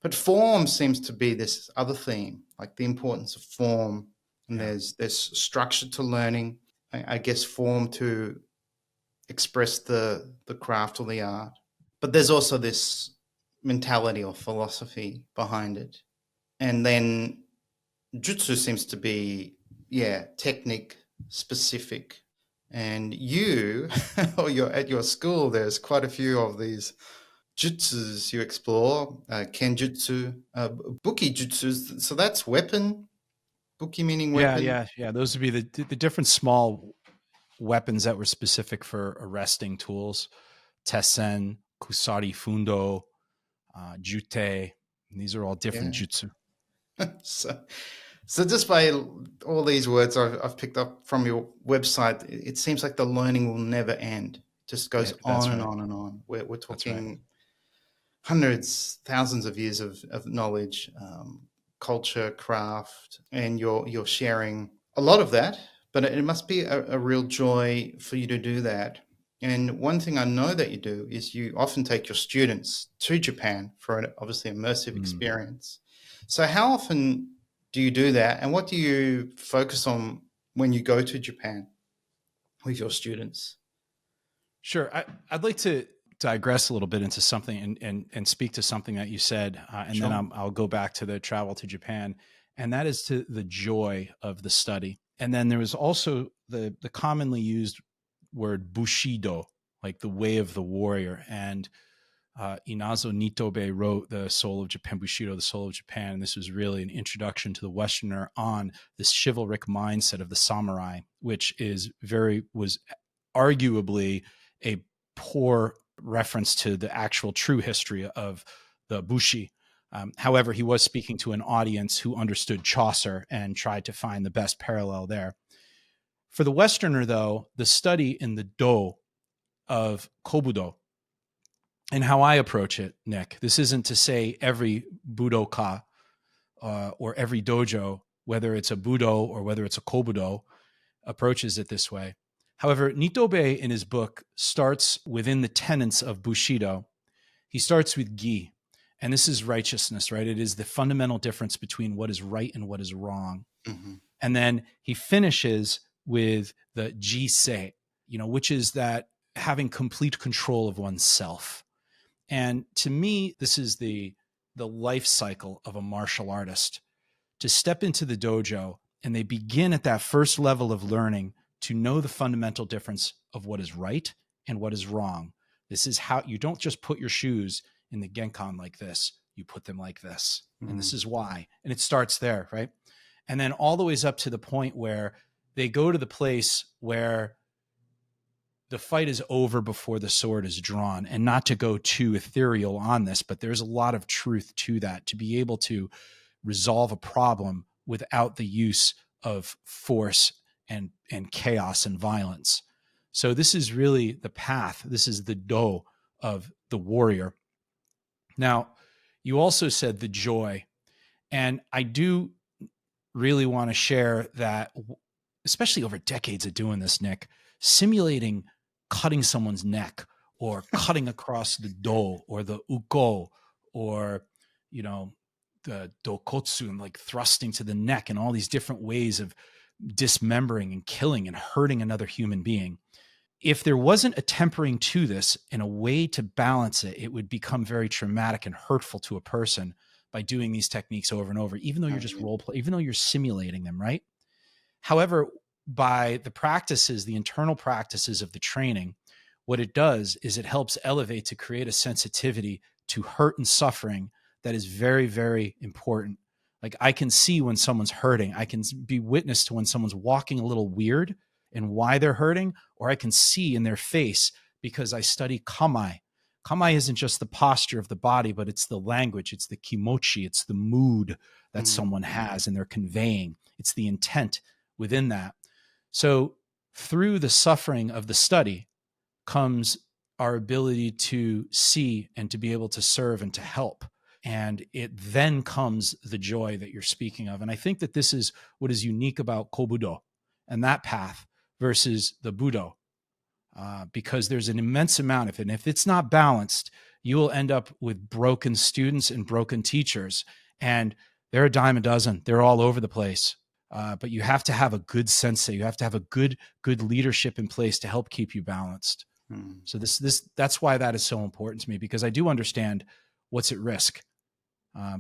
But form seems to be this other theme, like the importance of form. And there's structure to learning, I guess, form to express the craft or the art. But there's also this mentality or philosophy behind it. And then jutsu seems to be, technique specific. And you, or at your school, there's quite a few of these jutsus you explore, kenjutsu, buki jutsus. So that's weapon, buki meaning weapon. Yeah. Those would be the different small weapons that were specific for arresting tools. Tessen, kusari fundo, jute. These are all different jutsu. So just by all these words I've picked up from your website, it seems like the learning will never end. It just goes on and on and on. We're talking hundreds, thousands of years of knowledge, culture, craft, and you're sharing a lot of that. But it must be a real joy for you to do that. And one thing I know that you do is you often take your students to Japan for an obviously immersive experience. So how often do you do that? And what do you focus on when you go to Japan with your students? Sure. I'd like to digress a little bit into something and speak to something that you said, and Sure. then I'll go back to the travel to Japan, and that is to the joy of the study. And then there was also the commonly used word bushido, like the way of the warrior. And Inazo Nitobe wrote The Soul of Japan, Bushido, The Soul of Japan. And this was really an introduction to the Westerner on this chivalric mindset of the samurai, which was arguably a poor reference to the actual true history of the Bushi. However, he was speaking to an audience who understood Chaucer and tried to find the best parallel there. For the Westerner, though, the study in the Do of Kobudo, and how I approach it, Nick, this isn't to say every Budoka or every dojo, whether it's a Budo or whether it's a Kobudo, approaches it this way. However, Nitobe in his book starts within the tenets of Bushido. He starts with gi. And this is righteousness, right? It is the fundamental difference between what is right and what is wrong. Mm-hmm. And then he finishes with the jisei, which is that having complete control of oneself. And to me, this is the life cycle of a martial artist. To step into the dojo and they begin at that first level of learning to know the fundamental difference of what is right and what is wrong. This is how you don't just put your shoes in the genkan like this, you put them like this. And this is why. And it starts there, right? And then all the ways up to the point where they go to the place where the fight is over before the sword is drawn. And not to go too ethereal on this, but there's a lot of truth to that, to be able to resolve a problem without the use of force and chaos and violence. So this is really the path. This is the do of the warrior. Now, you also said the joy. And I do really want to share that, especially over decades of doing this, Nick, simulating cutting someone's neck or cutting across the do or the uko or, the dokotsu, and like thrusting to the neck and all these different ways of dismembering and killing and hurting another human being. If there wasn't a tempering to this and a way to balance it, it would become very traumatic and hurtful to a person by doing these techniques over and over, even though you're just role play, even though you're simulating them, right? However, by the practices, the internal practices of the training, what it does is it helps elevate to create a sensitivity to hurt and suffering that is very, very important. Like I can see when someone's hurting. I can be witness to when someone's walking a little weird and why they're hurting, or I can see in their face because I study kamae. Kamae isn't just the posture of the body, but it's the language, it's the kimochi, it's the mood that someone has and they're conveying. It's the intent within that. So through the suffering of the study comes our ability to see and to be able to serve and to help. And it then comes the joy that you're speaking of. And I think that this is what is unique about Kobudo and that path versus the Budo, because there's an immense amount of it. And if it's not balanced, you will end up with broken students and broken teachers. And they're a dime a dozen. They're all over the place. But you have to have a good sensei. You have to have a good leadership in place to help keep you balanced. So that's why that is so important to me, because I do understand what's at risk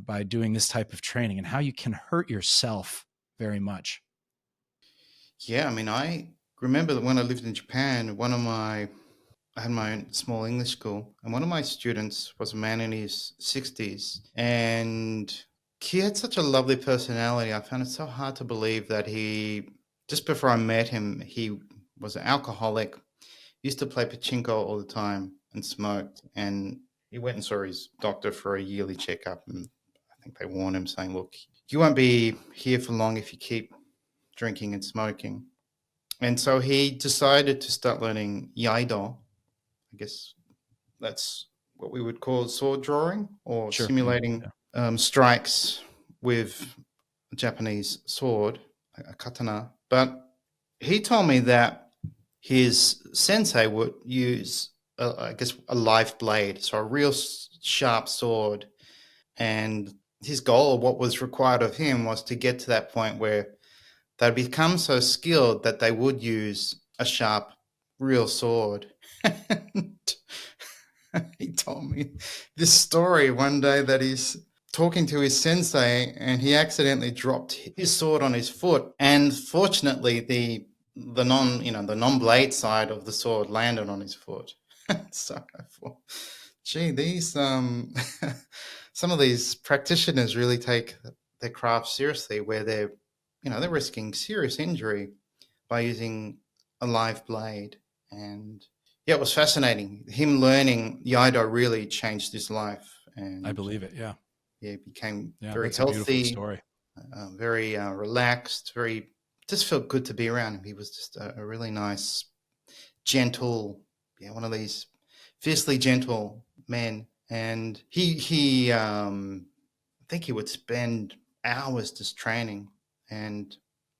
by doing this type of training and how you can hurt yourself very much. Yeah, I mean, I remember that when I lived in Japan, I had my own small English school, and one of my students was a man in his 60s, and he had such a lovely personality. I found it so hard to believe that just before I met him, he was an alcoholic, used to play pachinko all the time and smoked, and he went and saw his doctor for a yearly checkup, and I think they warned him saying, look, you won't be here for long if you keep drinking and smoking. And so he decided to start learning Iaido. I guess that's what we would call sword drawing or simulating strikes with a Japanese sword, a katana. But he told me that his sensei would use, a live blade, so a real sharp sword. And his goal, what was required of him, was to get to that point where they'd become so skilled that they would use a sharp, real sword. And he told me this story one day that he's talking to his sensei and he accidentally dropped his sword on his foot. And fortunately, the non-blade side of the sword landed on his foot. So I thought, gee, these some of these practitioners really take their craft seriously, where they're risking serious injury by using a live blade. And yeah, it was fascinating. Him learning Iaido really changed his life. And I believe it. Yeah. Yeah, he became very healthy, a beautiful story. Very relaxed, just felt good to be around him. He was just a really nice, gentle, one of these fiercely gentle men. And he I think he would spend hours just training. And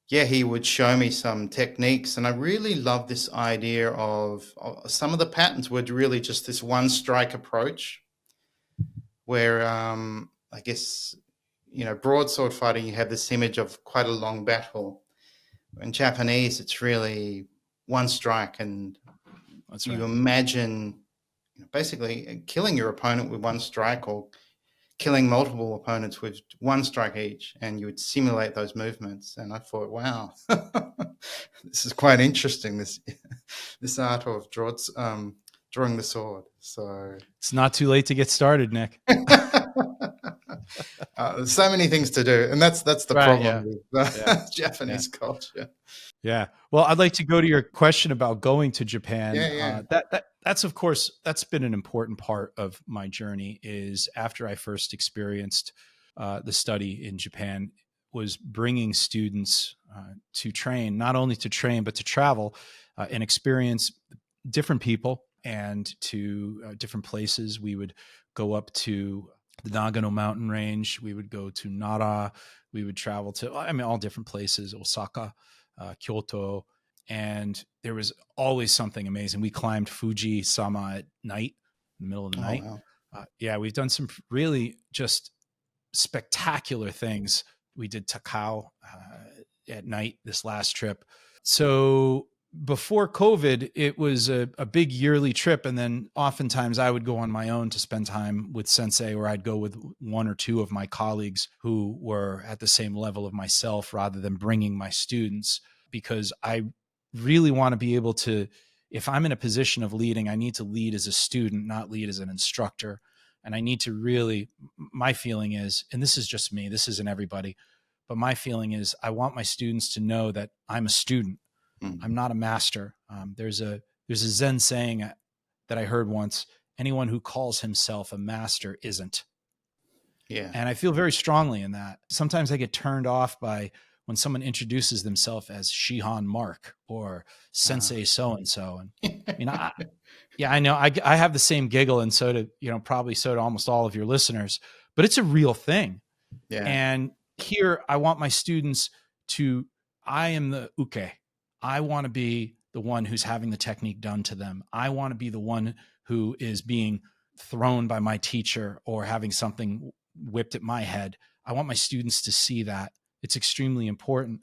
yeah, he would show me some techniques. And I really love this idea of some of the patterns were really just this one strike approach. where I guess, broadsword fighting, you have this image of quite a long battle. In Japanese, it's really one strike, and That's you right. imagine basically killing your opponent with one strike, or killing multiple opponents with one strike each, and you would simulate those movements. And I thought, wow, this is quite interesting. This art of drawing the sword. So It's not too late to get started, Nick. there's so many things to do, and that's the Right. problem Yeah. with Yeah. Japanese culture. Yeah. Well, I'd like to go to your question about going to Japan. Yeah. That's of course that's been an important part of my journey. Is after I first experienced the study in Japan, was bringing students to train, not only to train but to travel and experience different people and to different places. We would go up to the Nagano mountain range. We would go to Nara. We would travel to, all different places, Osaka, Kyoto, and there was always something amazing. We climbed Fuji Sama at night, in the middle of the Oh night. wow. Yeah, we've done some really just spectacular things. We did Takao at night this last trip. So before COVID, it was a big yearly trip. And then oftentimes I would go on my own to spend time with sensei, or I'd go with one or two of my colleagues who were at the same level of myself rather than bringing my students, because I really want to be able to, if I'm in a position of leading, I need to lead as a student, not lead as an instructor. And I need to really, my feeling is, and this is just me, this isn't everybody, but my feeling is I want my students to know that I'm a student. I'm not a master. There's a Zen saying that I heard once: anyone who calls himself a master isn't. Yeah. And I feel very strongly in that. Sometimes I get turned off by when someone introduces themselves as Shihan Mark or Sensei so and so. And I know I have the same giggle, and so do probably so do almost all of your listeners. But it's a real thing. Yeah. And here I want my students to. I am the uke. I want to be the one who's having the technique done to them. I want to be the one who is being thrown by my teacher or having something whipped at my head. I want my students to see that. It's extremely important.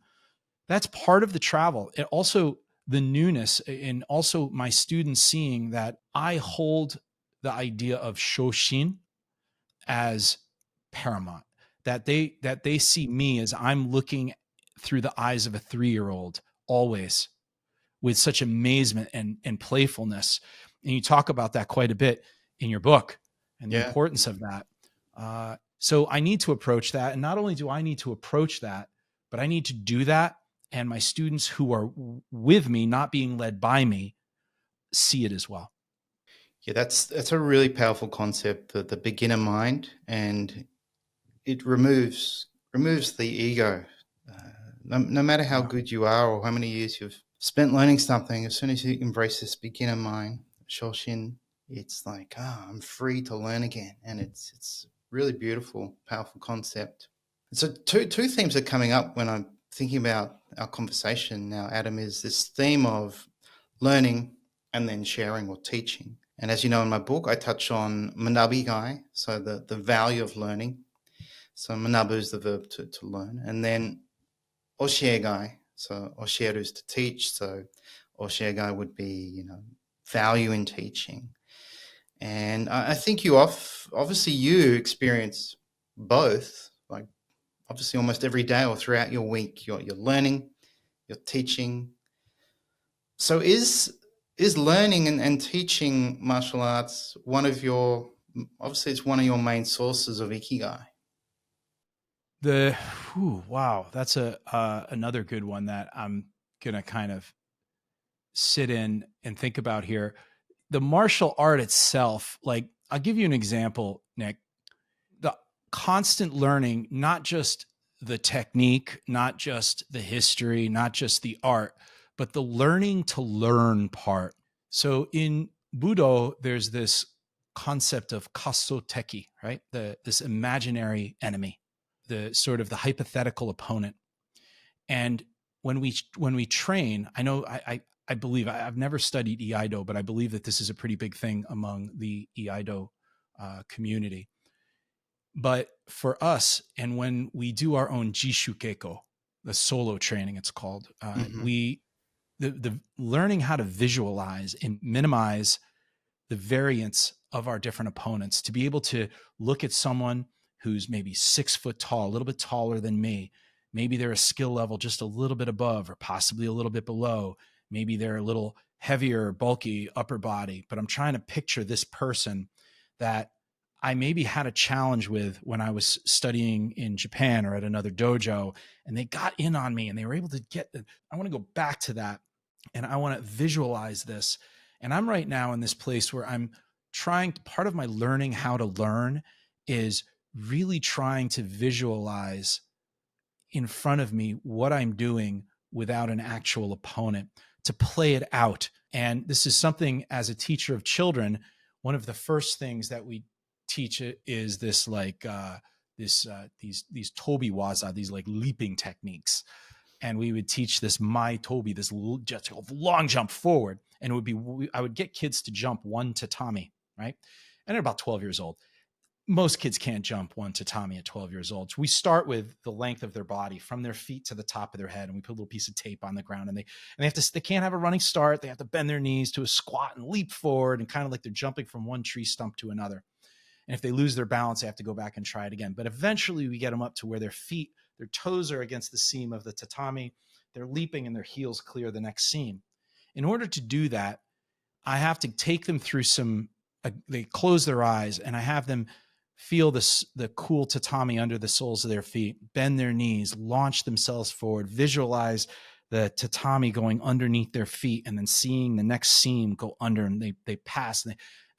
That's part of the travel. It also, the newness, and also my students seeing that I hold the idea of shoshin as paramount, that they see me as I'm looking through the eyes of a 3-year-old always, with such amazement and playfulness. And you talk about that quite a bit in your book and the importance of that. So I need to approach that. And not only do I need to approach that, but I need to do that. And my students who are with me, not being led by me, see it as well. Yeah, that's a really powerful concept, the beginner mind, and it removes the ego. No matter how good you are or how many years you've spent learning something, as soon as you embrace this beginner mind, Shoshin, it's like, I'm free to learn again. And it's really beautiful, powerful concept. So two themes are coming up when I'm thinking about our conversation now, Adam, is this theme of learning and then sharing or teaching. And as you know, in my book, I touch on manabigai, so the value of learning. So manabu is the verb to learn. And then osiegai, so osieru is to teach. So osiegai would be, value in teaching. And I think obviously you experience both, like obviously almost every day or throughout your week, you're learning, you're teaching. So is learning and teaching martial arts obviously it's one of your main sources of Ikigai? Wow, that's another good one that I'm gonna kind of sit in and think about here. The martial art itself, like I'll give you an example, Nick. The constant learning, not just the technique, not just the history, not just the art, but the learning to learn part. So in Budo, there's this concept of kasoteki, right? This imaginary enemy, the sort of the hypothetical opponent. And when we train, I know I believe I've never studied Iaido, but I believe that this is a pretty big thing among the Iaido community. But for us, and when we do our own Jishu Keiko, the solo training, it's called, the learning how to visualize and minimize the variance of our different opponents, to be able to look at someone who's maybe 6 foot tall, a little bit taller than me. Maybe they're a skill level just a little bit above or possibly a little bit below. Maybe they're a little heavier, bulky upper body, but I'm trying to picture this person that I maybe had a challenge with when I was studying in Japan or at another dojo, and they got in on me and they were able to I want to go back to that, and I want to visualize this. And I'm right now in this place where I'm trying, part of my learning how to learn is really trying to visualize in front of me what I'm doing without an actual opponent, to play it out. And this is something, as a teacher of children, one of the first things that we teach is this these tobi waza, these like leaping techniques. And we would teach this mai tobi, this just long jump forward. And it would be, I would get kids to jump 1 tatami, right? And they're about 12 years old. Most kids can't jump 1 tatami at 12 years old. So we start with the length of their body from their feet to the top of their head. And we put a little piece of tape on the ground, and they can't have a running start. They have to bend their knees to a squat and leap forward, and kind of like they're jumping from one tree stump to another. And if they lose their balance, they have to go back and try it again. But eventually we get them up to where their toes are against the seam of the tatami. They're leaping and their heels clear the next seam. In order to do that, I have to take them through they close their eyes, and I have them feel the cool tatami under the soles of their feet, bend their knees, launch themselves forward, visualize the tatami going underneath their feet, and then seeing the next seam go under, and they pass.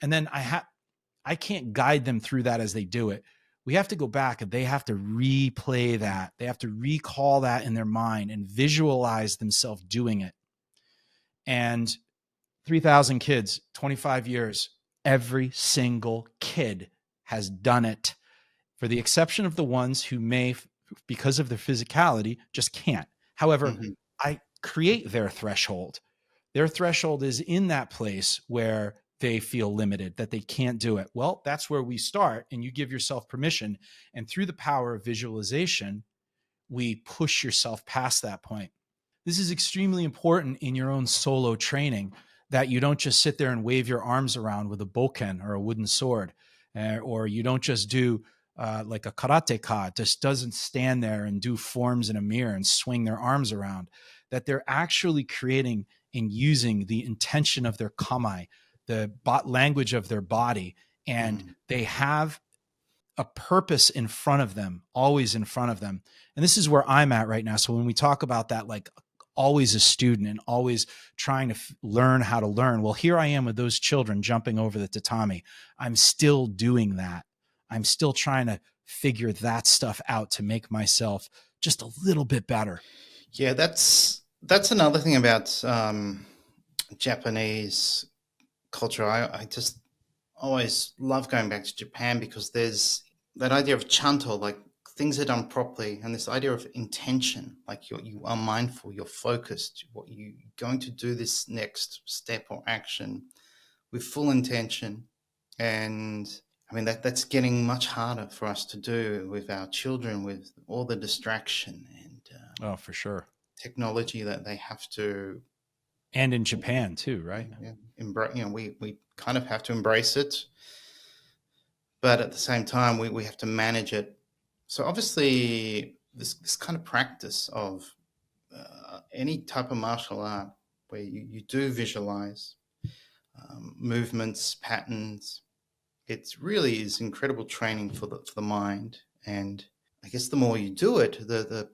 And then I can't guide them through that as they do it. We have to go back, and they have to replay that. They have to recall that in their mind and visualize themselves doing it. And 3,000 kids, 25 years, every single kid has done it, for the exception of the ones who may, because of their physicality, just can't. However, I create their threshold. Their threshold is in that place where they feel limited, that they can't do it. Well, that's where we start, and you give yourself permission. And through the power of visualization, we push yourself past that point. This is extremely important in your own solo training, that you don't just sit there and wave your arms around with a bokken or a wooden sword, or you don't just do like a karateka, just doesn't stand there and do forms in a mirror and swing their arms around, that they're actually creating and using the intention of their kamae, the language of their body, and they have a purpose in front of them, always in front of them. And this is where I'm at right now. So when we talk about that, like always a student and always trying to learn how to learn, well, here I am with those children jumping over the tatami. I'm still doing that. I'm still trying to figure that stuff out to make myself just a little bit better. Yeah, that's another thing about Japanese culture. I just always love going back to Japan, because there's that idea of chanto, like things are done properly, and this idea of intention, like you are mindful, you're focused, what you're going to do this next step or action with full intention. And I mean, that's getting much harder for us to do with our children, with all the distraction and oh, for sure, technology that they have to. And in Japan too, right? Yeah, we kind of have to embrace it, but at the same time, we have to manage it. So obviously, this kind of practice of any type of martial art where you do visualize movements, patterns, it really is incredible training for the mind. And I guess the more you do it, the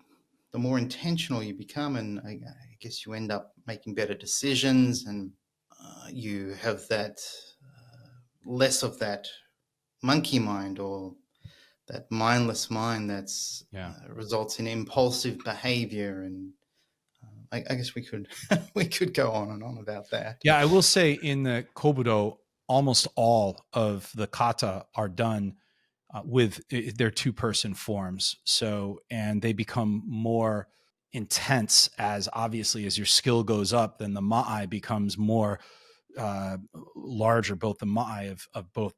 more intentional you become, and I guess you end up making better decisions, and you have that less of that monkey mind, or that mindless mind that's results in impulsive behavior. And I guess we could we could go on and on about that. Yeah, I will say in the Kobudo, almost all of the kata are done with their 2-person forms. So, and they become more intense as your skill goes up, then the ma'ai becomes more larger, both the ma'ai of both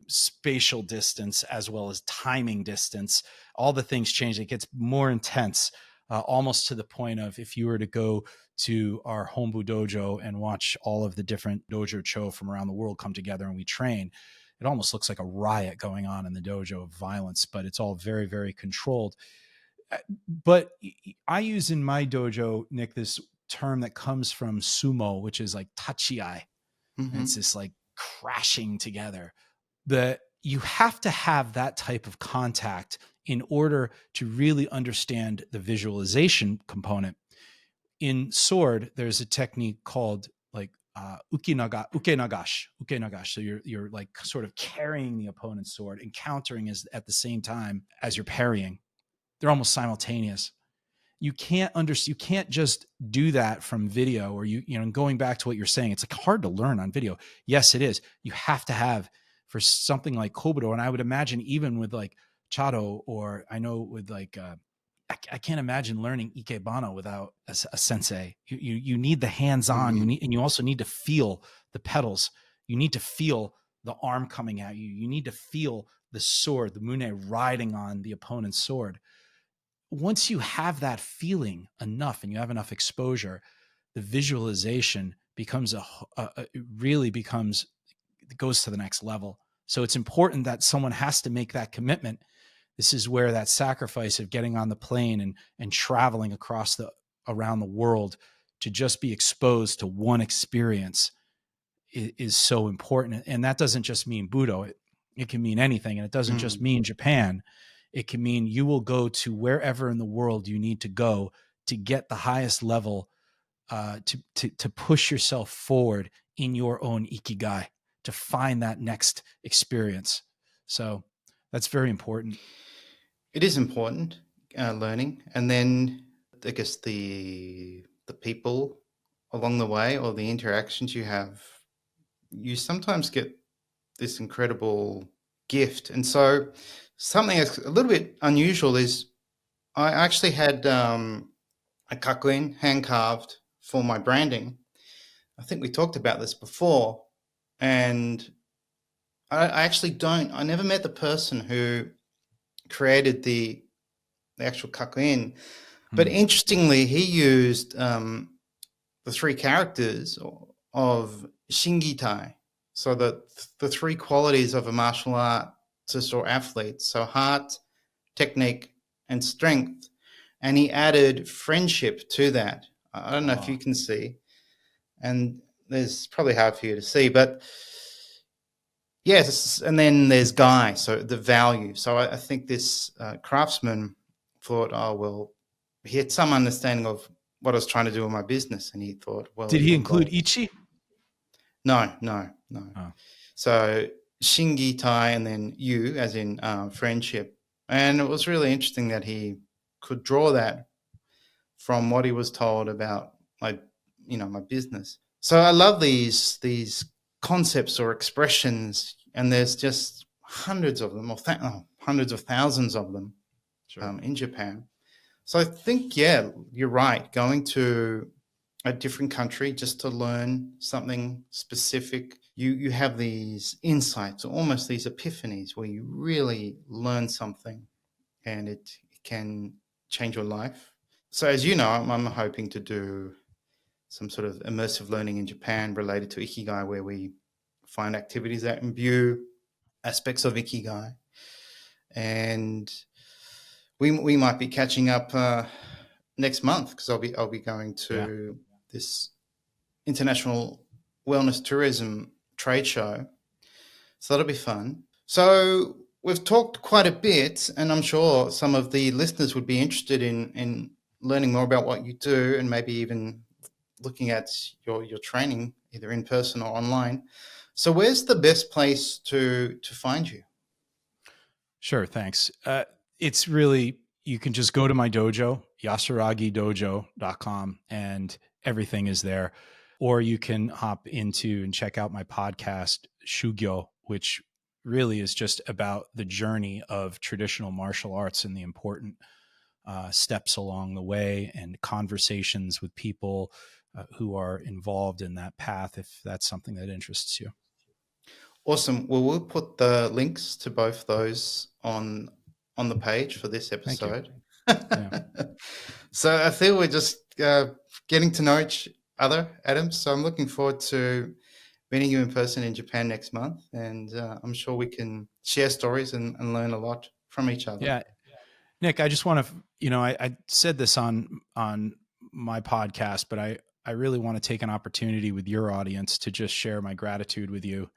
spatial distance as well as timing distance. All the things change. It gets more intense, almost to the point of if you were to go to our Hombu dojo and watch all of the different dojo cho from around the world come together and we train, it almost looks like a riot going on in the dojo of violence, but it's all very, very controlled. But I use in my dojo, Nick, this term that comes from sumo, which is like tachiai. Mm-hmm. And it's this like crashing together. You have to have that type of contact in order to really understand the visualization component. In sword, there's a technique called like ukenagash. So you're like sort of carrying the opponent's sword and countering at the same time as you're parrying. They're almost simultaneous. You can't just do that from video, or going back to what you're saying, it's like hard to learn on video. Yes, it is. You have to have for something like Kobudo. And I would imagine even with like Chado, or I know with like, I can't imagine learning Ikebana without a sensei. You need the hands-on, and you also need to feel the pedals. You need to feel the arm coming at you. You need to feel the sword, the mune riding on the opponent's sword. Once you have that feeling enough and you have enough exposure, the visualization becomes it goes to the next level. So it's important that someone has to make that commitment. This is where that sacrifice of getting on the plane and traveling around the world to just be exposed to one experience is so important. And that doesn't just mean Budo. It can mean anything. And it doesn't just mean Japan. It can mean you will go to wherever in the world you need to go to get the highest level, to push yourself forward in your own Ikigai, to find that next experience. So that's very important. It is important, learning. And then I guess the people along the way, or the interactions you have, you sometimes get this incredible gift. And so something that's a little bit unusual is I actually had a kakuen hand carved for my branding. I think we talked about this before, and I never met the person who created the actual kakuen, but interestingly, he used the three characters of Shingitai. So the three qualities of a martial artist or athlete. So heart, technique, and strength. And he added friendship to that. I don't know if you can see. And there's probably hard for you to see, but yes. And then there's Guy, so the value. So I think this craftsman thought, oh, well, he had some understanding of what I was trying to do in my business. And he thought, well. Did he include Ichi? No. Oh. So Shingi Tai, and then you, as in friendship. And it was really interesting that he could draw that from what he was told about my business. So I love these concepts or expressions, and there's just hundreds of them, or hundreds of thousands of them. Sure. In Japan. So I think, yeah, you're right. Going to a different country just to learn something specific, you have these insights, almost these epiphanies, where you really learn something and it can change your life. So as you know, I'm hoping to do some sort of immersive learning in Japan related to Ikigai, where we find activities that imbue aspects of Ikigai. And we might be catching up next month, because I'll be going to this international wellness tourism trade show. So that'll be fun. So we've talked quite a bit, and I'm sure some of the listeners would be interested in learning more about what you do, and maybe even looking at your training, either in person or online. So where's the best place to find you? Sure, thanks. It's really, you can just go to my dojo, yasuragidojo.com, and everything is there. Or you can hop into and check out my podcast, Shugyo, which really is just about the journey of traditional martial arts and the important steps along the way, and conversations with people who are involved in that path, if that's something that interests you. Awesome. Well, we'll put the links to both those on the page for this Thank you. episode. Yeah. So I feel we're just getting to know each other, Adam. So I'm looking forward to meeting you in person in Japan next month, and I'm sure we can share stories and learn a lot from each other. Yeah. Nick, I just want to, I said this on my podcast, but I really want to take an opportunity with your audience to just share my gratitude with you.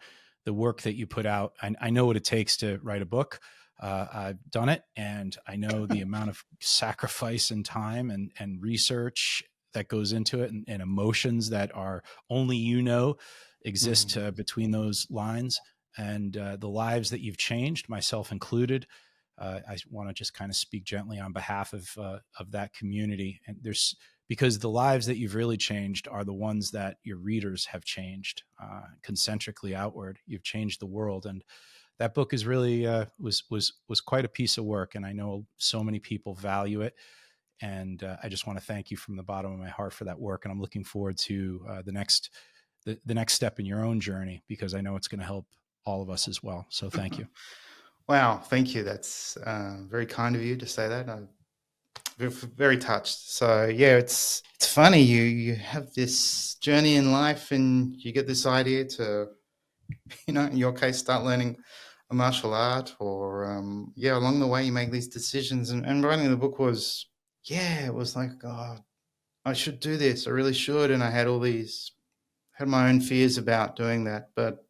The work that you put out. I know what it takes to write a book. I've done it, and I know the amount of sacrifice and time and research that goes into it, and emotions that are only exist between those lines, and the lives that you've changed, myself included. I want to just kind of speak gently on behalf of that community, and because the lives that you've really changed are the ones that your readers have changed concentrically outward. You've changed the world, and that book is really was quite a piece of work, and I know so many people value it. And I just want to thank you from the bottom of my heart for that work, and I'm looking forward to the next step in your own journey, because I know it's going to help all of us as well. So thank you. Wow, thank you. That's very kind of you to say that. I'm very touched. So yeah, it's funny. You have this journey in life, and you get this idea to, in your case, start learning a martial art, or along the way you make these decisions. And writing the book was, it was like, oh, I should do this. I really should. And I had had my own fears about doing that. But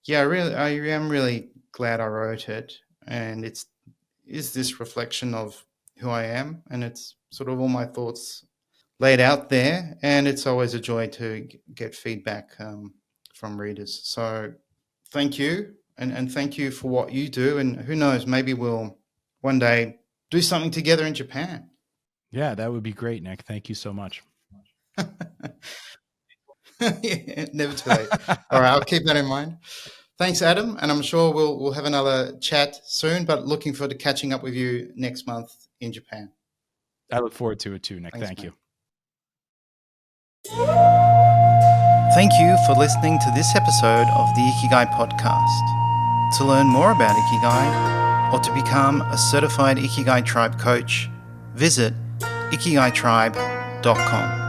yeah, I am really glad I wrote it, and is this reflection of who I am, and it's sort of all my thoughts laid out there, and it's always a joy to get feedback from readers. So thank you, and thank you for what you do, and who knows, maybe we'll one day do something together in Japan. Yeah, that would be great, Nick. Thank you so much. Yeah, never too late. All right, I'll keep that in mind. Thanks, Adam, and I'm sure we'll have another chat soon, but looking forward to catching up with you next month in Japan. I look forward to it too, Nick. Thanks, Thank mate. you. Thank you for listening to this episode of the Ikigai Podcast. To learn more about Ikigai or to become a certified Ikigai Tribe coach, visit ikigaitribe.com.